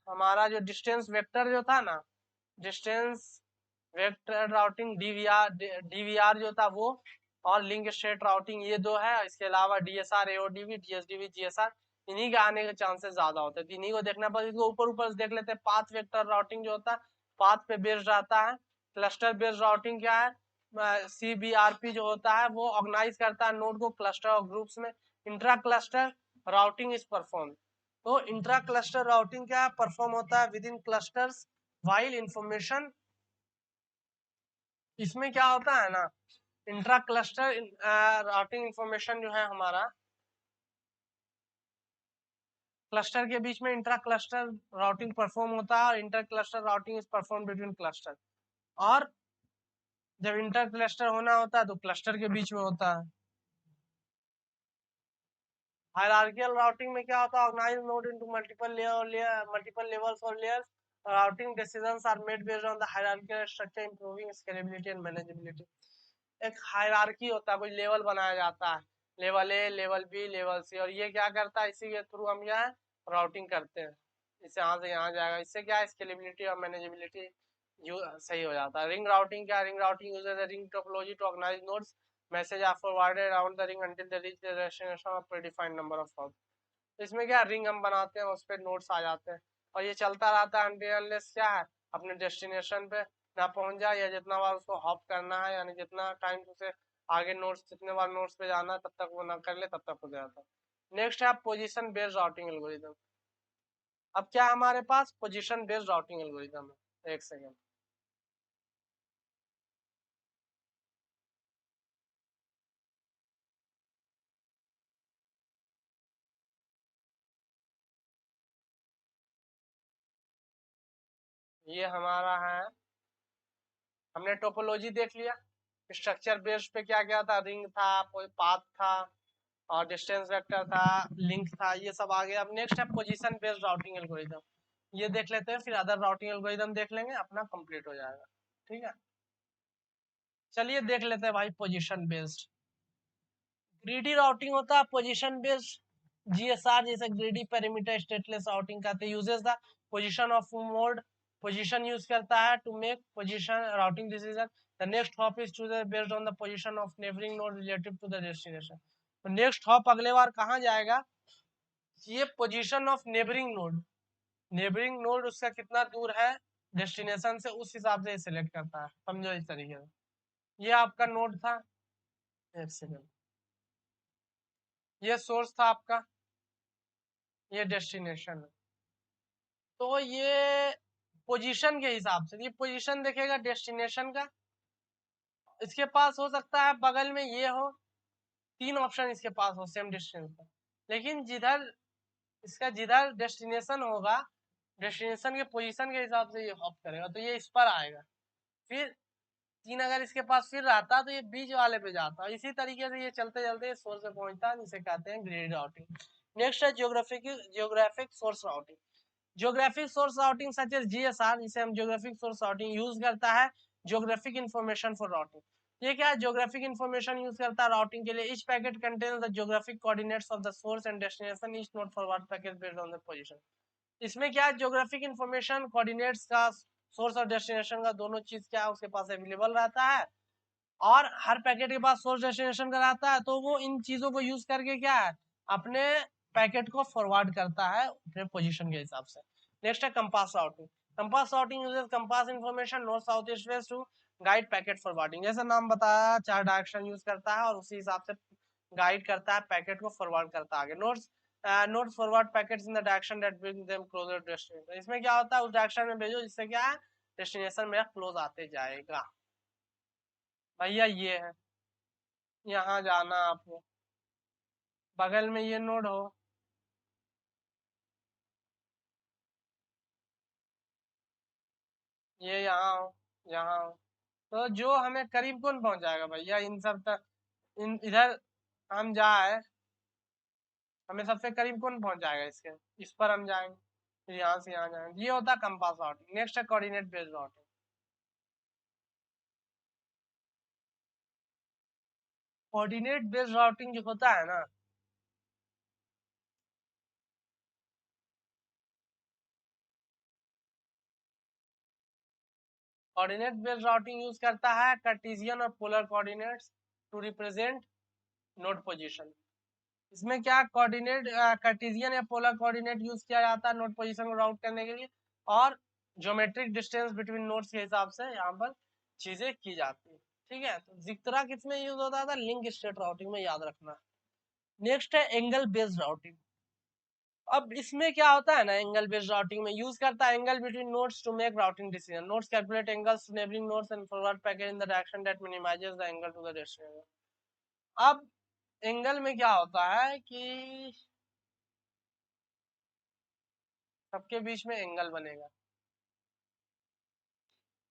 हमारा जो डिस्टेंस वेक्टर जो था ना, डिस्टेंस वेक्टर राउटिंग डीवीआर जो था वो, और लिंक स्टेट राउटिंग, ये दो है। इसके अलावा डीएसआर एओडीवी डीएसडीवी जीएसआर, इन्हीं के आने के चांसेस ज्यादा होते हैं, इन्हीं को देखना पड़ेगा। इसको ऊपर ऊपर से देख लेते हैं। पाथ वेक्टर राउटिंग जो होता है पाथ पे बेस्ड रहता है। क्लस्टर बेस्ड राउटिंग क्या है, CBRP जो होता है वो ऑर्गेनाइज करता है नोड को क्लस्टर और ग्रुप्स में। Intra cluster routing is perform. तो इंट्रा क्लस्टर राउटिंग क्या परफॉर्म होता है with in clusters while information. इसमें क्या होता है ना, इंट्रा क्लस्टर राउटिंग इंफॉर्मेशन जो है हमारा क्लस्टर के बीच में इंट्रा क्लस्टर राउटिंग परफॉर्म होता है, और inter cluster routing is perform between cluster. और जब इंटर क्लस्टर होना होता है तो क्लस्टर के बीच में होता है। हायरार्कियल राउटिंग में क्या होता है, organize node into multiple levels और layers. Routing decisions are made based on the hierarchical structure improving scalability and manageability. एक हायरार्की होता है, कोई लेवल बनाया जाता है, level A, level B, level C, और ये क्या करता है, इसी के थ्रू हम क्या है राउटिंग करते हैं। इससे यहाँ से यहाँ जाएगा, इससे क्या है स्केलेबिलिटी और मैनेजेबिलिटी सही हो जाता है। रिंग राउटिंग क्या, ring routing uses the ring topology to organize nodes messages are forwarded around the ring until they reach the destination of predefined number of hops. इसमें क्या रिंग हम बनाते हैं, उस पर नोड्स आ जाते हैं, और ये चलता रहता है अनटिल अनलेस क्या है अपने डेस्टिनेशन पे ना पहुंच जाए, या जितना बार उसको हॉप करना है, यानी जितना टाइम उसे आगे नोट्स, जितने बार नोट्स पे जाना है तब तक वो ना कर ले, तब तक हो जाता है। नेक्स्ट है पोजीशन बेस्ड राउटिंग एल्गोरिथम। अब क्या हमारे पास पोजीशन बेस्ड राउटिंग एल्गोरिथम है, एक सेकेंड। ये हमारा है, हमने टोपोलॉजी देख लिया, स्ट्रक्चर बेस्ड पे क्या क्या था, रिंग था, कोई पाथ था, और डिस्टेंस वेक्टर था, लिंक था, ये सब आ गया। अब नेक्स्ट है पोजीशन बेस्ड राउटिंग एल्गोरिथम, ये देख लेते हैं, फिर अदर राउटिंग एल्गोरिथम देख लेंगे, अपना कंप्लीट हो जाएगा, ठीक है। चलिए देख लेते हैं भाई पोजीशन बेस्ड। ग्रीडी राउटिंग होता है पोजीशन बेस्ड जीएसआर, जैसे ग्रीडी पेरीमीटर स्टेटलेस राउटिंग कहते हैं, uses the position of node, position use करता है to make position routing decision. The next hop is chosen based on the position of neighbouring node relative to the destination. तो next hop अगले बार कहाँ जाएगा, ये पोजीशन ऑफ नेबरिंग नोड उसका कितना दूर है डेस्टिनेशन से, उस हिसाब से सिलेक्ट करता है। समझो इस तरीके से। ये आपका नोड था, एक सेकंड, ये सोर्स था आपका, ये डेस्टिनेशन है। तो ये पोजीशन के हिसाब से, ये पोजीशन देखेगा डेस्टिनेशन का। इसके पास हो सकता है बगल में ये हो, 3 ऑप्शन इसके पास हो सेम डिस्टेंस पर, लेकिन जिधर डेस्टिनेशन होगा, डेस्टिनेशन के पोजीशन के हिसाब से ये हॉप करेगा, तो ये इस पर आएगा। फिर 3 अगर इसके पास फिर रहता तो ये बीच वाले पे जाता। इसी तरीके से ये चलते चलते सोर्स पे पहुंचता है, जिसे कहते हैं ग्रिड राउटिंग। नेक्स्ट है geographic source routing. Geographic source routing such as GSR, जिसे हम जियोग्राफिक सोर्स राउटिंग यूज करता है जियोग्राफिक इंफॉर्मेशन फॉर राउटिंग। ये क्या है, जियोग्राफिक इंफॉर्मेशन यूज करता है राउटिंग के लिए। Each packet contains the geographic coordinates of the source and destination, each note forward packet based on the position. इसमें क्या है, जियोग्राफिक इंफॉर्मेशन कोऑर्डिनेट्स का, सोर्स और डेस्टिनेशन का, दोनों चीज क्या है उसके पास अवेलेबल रहता है, और हर पैकेट के पास सोर्स डेस्टिनेशन का रहता है। तो वो इन चीजों को यूज करके क्या है, अपने पैकेट को फॉरवर्ड करता है अपने पोजीशन के हिसाब से। नेक्स्ट है compass routing. Compass routing uses compass information north south east west to guide packet forwarding. जैसे नाम बताया, 4 डायरेक्शन यूज करता है और उसी हिसाब से गाइड करता है, पैकेट को फॉरवर्ड करता है आगे। Nodes forward packets in the direction that bring them closer to destination. इसमें क्या होता है, उस डायरेक्शन में भेजो जिससे क्या है डेस्टिनेशन मेरा क्लोज आते जाएगा। भैया ये है, यहाँ जाना आपको, बगल में ये नोड हो, ये यहाँ हो, यहाँ हो, तो जो हमें करीब कौन पहुंचाएगा भैया, इन सब तक, इन इधर हम जाए, हमें सबसे करीब कौन पहुंचाएगा इसके, इस पर हम जाएंगे, फिर यहाँ से यहाँ जाएंगे। ये होता है कंपास राउटिंग। नेक्स्ट है coordinate based routing. Coordinate based routing जो होता है ना, कोऑर्डिनेट बेस्ड राउटिंग यूज करता है कार्टेशियन और polar coordinates to represent node position. इसमें क्या कोऑर्डिनेट कार्टेशियन या पोलर कोऑर्डिनेट यूज किया जाता है नोड पोजीशन को राउट करने के लिए, और ज्योमेट्रिक डिस्टेंस बिटवीन नोड्स के हिसाब से यहाँ पर चीजें की जाती है। ठीक है, तो जिक्तरा किसमें यूज होता था, लिंक स्टेट राउटिंग में, याद रखना। नेक्स्ट है एंगल बेस्ड राउटिंग। अब इसमें क्या होता है ना, एंगल बेस्ड राउटिंग में यूज करता है angle between nodes to make routing decision. Nodes calculate angles to neighbouring nodes and forward packet in the direction that minimizes the angle to the destination. अब एंगल में क्या होता है कि सबके बीच में एंगल बनेगा,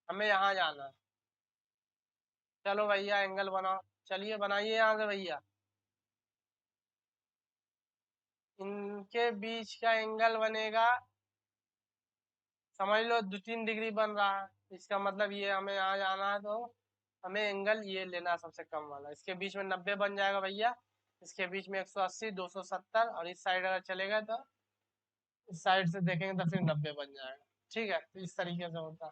हमें यहाँ जाना है, चलो भैया एंगल बनाओ, चलिए बनाइए यहाँ से भैया। इनके बीच का एंगल बनेगा, समझ लो 2-3 डिग्री बन रहा है। इसका मतलब ये हमें यहाँ जाना है, तो हमें एंगल ये लेना है सबसे कम वाला। इसके बीच में 90 बन जाएगा भैया, इसके बीच में 180, 270, और इस साइड अगर चलेगा तो इस साइड से देखेंगे तो फिर 90 बन जाएगा। ठीक है, तो इस तरीके से होता है।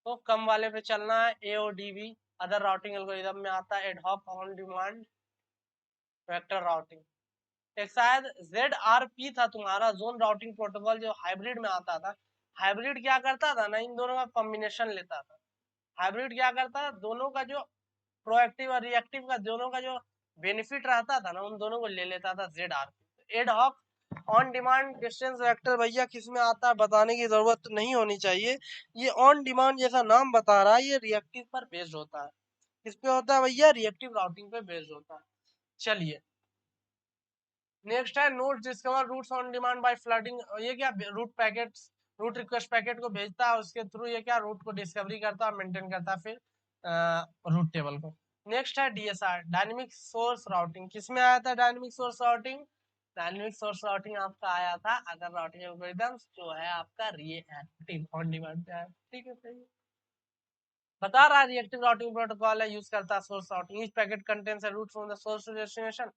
तो कम वाले पे चलना है। AODV अदर राउटिंग एल्गोरिदम में आता है ad hoc on demand vector routing. एक शायद ZRP था तुम्हारा, जोन राउटिंग प्रोटोकॉल, जो हाइब्रिड में आता था। हाइब्रिड क्या करता था ना, इन दोनों का कॉम्बिनेशन लेता था। हाइब्रिड क्या करता है, दोनों का जो प्रोएक्टिव और रिएक्टिव का दोनों का जो बेनिफिट रहता था ना, उन दोनों को ले लेता था ZRP। Ad hoc on demand distance vector भैया किस में आता है बताने की जरूरत नहीं होनी चाहिए। ये ऑन डिमांड जैसा नाम बता रहा है, ये रिएक्टिव पर बेस्ड होता है। किस पे होता है भैया, रिएक्टिव राउटिंग पे बेस्ड होता है। चलिए नेक्स्ट है nodes discover routes on demand by flooding. ये क्या, route packets, route request packet को भेजता है, उसके थ्रू ये क्या रूट को डिस्कवरी करता है, मेंटेन करता है फिर रूट टेबल को। नेक्स्ट है DSR डायनेमिक सोर्स राउटिंग। किसमें आया था dynamic source routing, dynamic source routing आपका आया था अदर राउटिंग एल्गोरिथम्स, जो है आपका रिएक्टिव ऑन डिमांड पे आया। ठीक है, सही बता रहा है। रिएक्टिव राउटिंग प्रोटोकॉल है, यूज करता है source routing. Each packet contains a route from the source to destination.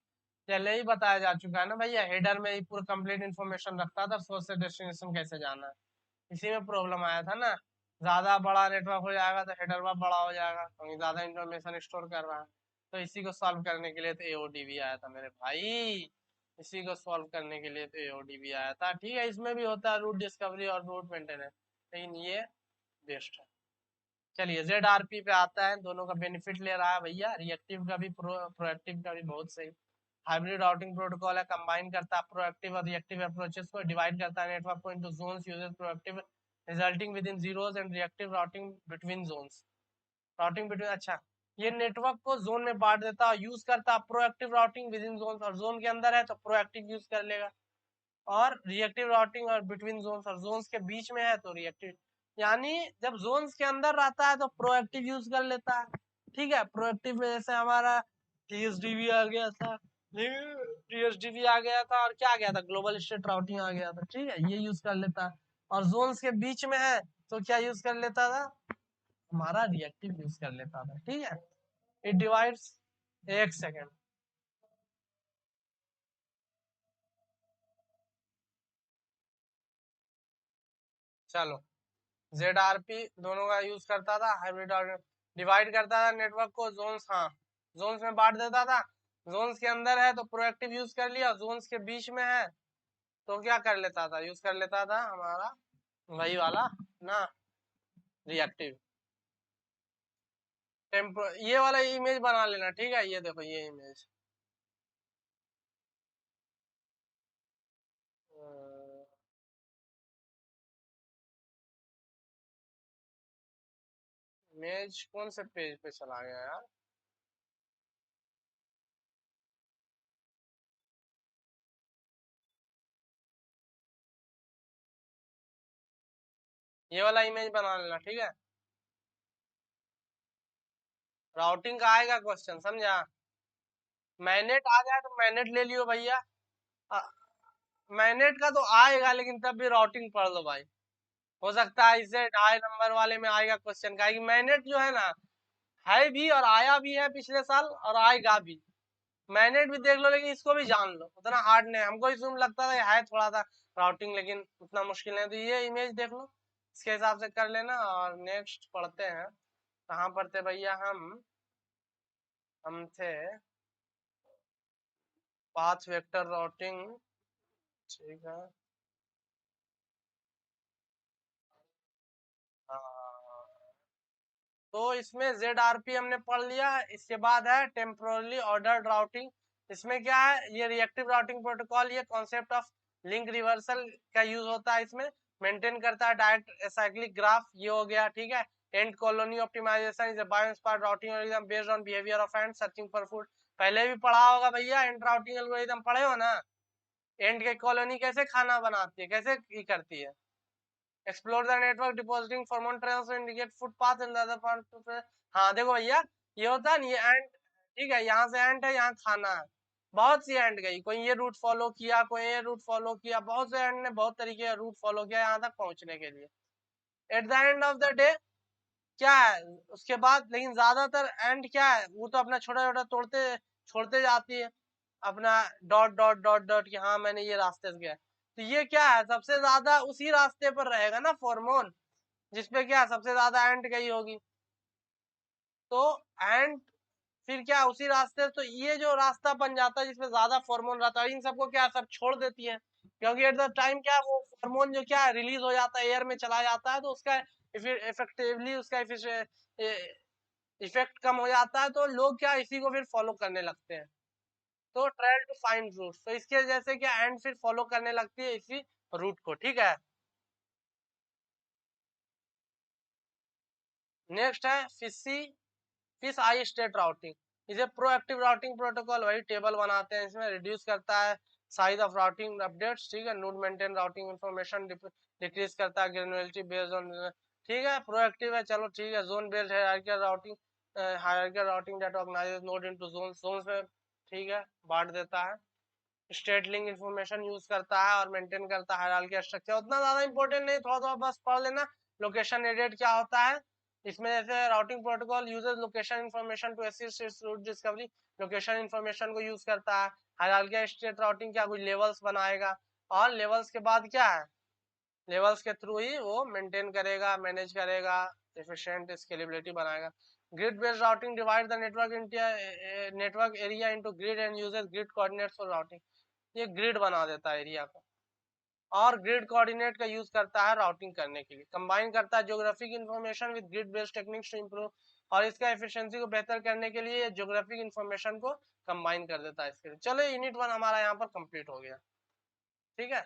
पहले ही बताया जा चुका है ना भैया, हेडर में ही पूरा कंप्लीट इन्फॉर्मेशन रखता था सोर्स से डेस्टिनेशन कैसे जाना है। इसी में प्रॉब्लम आया था ना, ज्यादा बड़ा नेटवर्क हो जाएगा तो हेडर बार बड़ा हो जाएगा, क्योंकि ज्यादा इन्फॉर्मेशन स्टोर कर रहा है। तो इसी को सॉल्व करने के लिए तो AODV आया था मेरे भाई। इसी को सॉल्व करने के लिए तो एओडी भी आया था। ठीक है, इसमें भी होता है रूट डिस्कवरी और रूट मेंटेनेंस, लेकिन ये बेस्ट है। चलिए ZRP पे आता है, दोनों का बेनिफिट ले रहा है भैया, रिएक्टिव का भी प्रोएक्टिव का भी, बहुत सही। हाइब्रिड राउटिंग प्रोटोकॉल है, कंबाइन करता है प्रोएक्टिव और रिएक्टिव अप्रोचेस को, डिवाइड करता है नेटवर्क को into zones, uses proactive routing within zones and reactive routing between zones. Routing between, अच्छा, ये नेटवर्क को जोन में बांट देता है, यूज करता है proactive routing within zones, और जोन के अंदर है तो प्रोएक्टिव यूज कर लेगा, और रिएक्टिव राउटिंग और बिटवीन जोन्स, और जोन्स के बीच में है तो रिएक्टिव। यानी जब जोन्स के अंदर रहता है तो प्रोएक्टिव यूज कर लेता है। ठीक है, प्रोएक्टिव में जैसे हमारा टीएसडीबी आ गया था, टीएसडीबी आ गया था, और क्या आ गया था, ग्लोबल स्टेट राउटिंग आ गया था। ठीक है, ये यूज कर लेता है, और जोन्स के बीच में है तो क्या यूज कर लेता था, हमारा रिएक्टिव यूज कर लेता था। ठीक है, इट डिवाइड्स, एक सेकेंड, चलो, ZRP दोनों का यूज करता था, हाइब्रिड और डिवाइड करता था नेटवर्क को जोन्स, हाँ, जोन्स में बांट देता था। जोन्स के अंदर है तो प्रोएक्टिव यूज कर लिया, जोन्स के बीच में है तो क्या कर लेता था, यूज कर लेता था हमारा वही वाला ना, रिएक्टिव। ये वाला इमेज बना लेना, ठीक है, ये देखो ये इमेज, इमेज कौन से पेज पे चला गया यार, ये वाला इमेज बना लेना, ठीक है। राउटिंग का आएगा क्वेश्चन, समझा, मैनेट आ गया तो मैनेट ले लियो भैया, मैनेट का तो आएगा लेकिन तब भी राउटिंग पढ़ लो भाई, हो सकता है इससे 2.5 नंबर वाले में आएगा क्वेश्चन का, कि मैनेट जो है ना, है भी और आया भी है पिछले साल और आएगा भी। मैनेट भी देख लो, लेकिन इसको भी जान लो, उतना हार्ड नहीं, हमको इसमें लगता था है थोड़ा सा राउटिंग, लेकिन उतना मुश्किल नहीं। तो ये इमेज देख लो, इसके हिसाब से कर लेना, और नेक्स्ट पढ़ते हैं। कहाँ पर थे भैया, हम थे पाथ वेक्टर राउटिंग, ठीक है, हाँ। तो इसमें ZRP हमने पढ़ लिया, इसके बाद है टेम्पोरली ऑर्डर्ड राउटिंग। इसमें क्या है, ये रिएक्टिव राउटिंग प्रोटोकॉल, ये कॉन्सेप्ट ऑफ लिंक रिवर्सल का यूज होता है इसमें, मेंटेन करता है डायरेक्ट साइक्लिक ग्राफ, ये हो गया। ठीक है, ant colony optimization is a bioinspired routing algorithm based on behaviour of ant searching for food. पहले भी पढ़ा होगा भैया, एंड राउटिंग एल्गोरिथम पढ़े हो ना, एंड के कॉलोनी कैसे खाना बनाती है, कैसे ये करती है, explore the network depositing pheromone trails to indicate footpath in the other part of. हाँ देखो भैया, ये होता है ना, ये एंड, ठीक है, यहाँ से एंड है, यहाँ खाना है, बहुत सी एंड गई, कोई ये रूट फॉलो किया, कोई ये रूट फॉलो किया, बहुत से एंड ने बहुत तरीके का रूट फॉलो किया यहाँ तक पहुंचने के लिए। At the end of the day क्या है उसके बाद, लेकिन ज्यादातर एंड क्या है, वो तो अपना छोटा छोटा तोड़ते छोड़ते जाती है, अपना डॉट डॉट डॉट डॉट कि हाँ मैंने ये रास्ते से गया, तो ये क्या है, सबसे ज्यादा उसी रास्ते पर रहेगा ना फॉर्मोन, जिसपे क्या सबसे ज्यादा एंड गई होगी, तो एंड फिर क्या उसी रास्ते, तो ये जो रास्ता बन जाता है जिसमें ज्यादा फॉर्मोन रहता है, इन सबको क्या सब छोड़ देती है, क्योंकि एट द टाइम क्या वो फॉर्मोन जो क्या रिलीज हो जाता है, एयर में चला जाता है, तो उसका इफेक्टिवली उसका इफेक्ट कम हो जाता है, तो लोग क्या इसी को फिर फॉलो करने लगते हैं। तो ट्रायल टू फाइंड रूट, तो इसके जैसे क्या एंड फिर फॉलो करने लगती है इसी रूट को। ठीक है, नेक्स्ट है फिश आई स्टेट राउटिंग। इसे प्रोएक्टिव राउटिंग प्रोटोकॉल, वही टेबल बनाते हैं इसमें, रिड्यूस करता है साइज ऑफ राउटिंग अपडेट्स। ठीक है, node maintain routing information decrease करता है ग्रेनुलरिटी बेस्ड ऑन, ठीक है, प्रोएक्टिव है, चलो ठीक है। Zone based hierarchical routing that organizes node into zones, zones में, ठीक है, बांट देता है। स्टेट लिंक इंफॉर्मेशन यूज करता है और मेंटेन करता है हायरार्की स्ट्रक्चर, उतना ज्यादा इंपॉर्टेंट नहीं, थोड़ा थोड़ा बस पढ़ लेना। लोकेशन एडिट क्या होता है इसमें, जैसे routing protocol uses location information to assist its route discovery, location information को यूज करता है। हायरार्की स्टेट राउटिंग क्या, कुछ लेवल्स बनाएगा, और लेवल्स के बाद क्या है, लेवल्स के थ्रू ही वो मेंटेन करेगा, मैनेज करेगा, एफिशिएंट स्केलेबिलिटी बनाएगा। Grid based routing divide the network into network area into grid and uses grid coordinates for routing. ये ग्रिड बना देता है एरिया का। और ग्रिड कोऑर्डिनेट का यूज करता है राउटिंग करने के लिए। कंबाइन करता है geographic information with grid based techniques to improve, और इसका एफिशिएंसी को बेहतर करने के लिए ज्योग्राफिक इंफॉर्मेशन को कंबाइन कर देता है इसके लिए। चलो यूनिट 1 हमारा यहाँ पर कंप्लीट हो गया। ठीक है।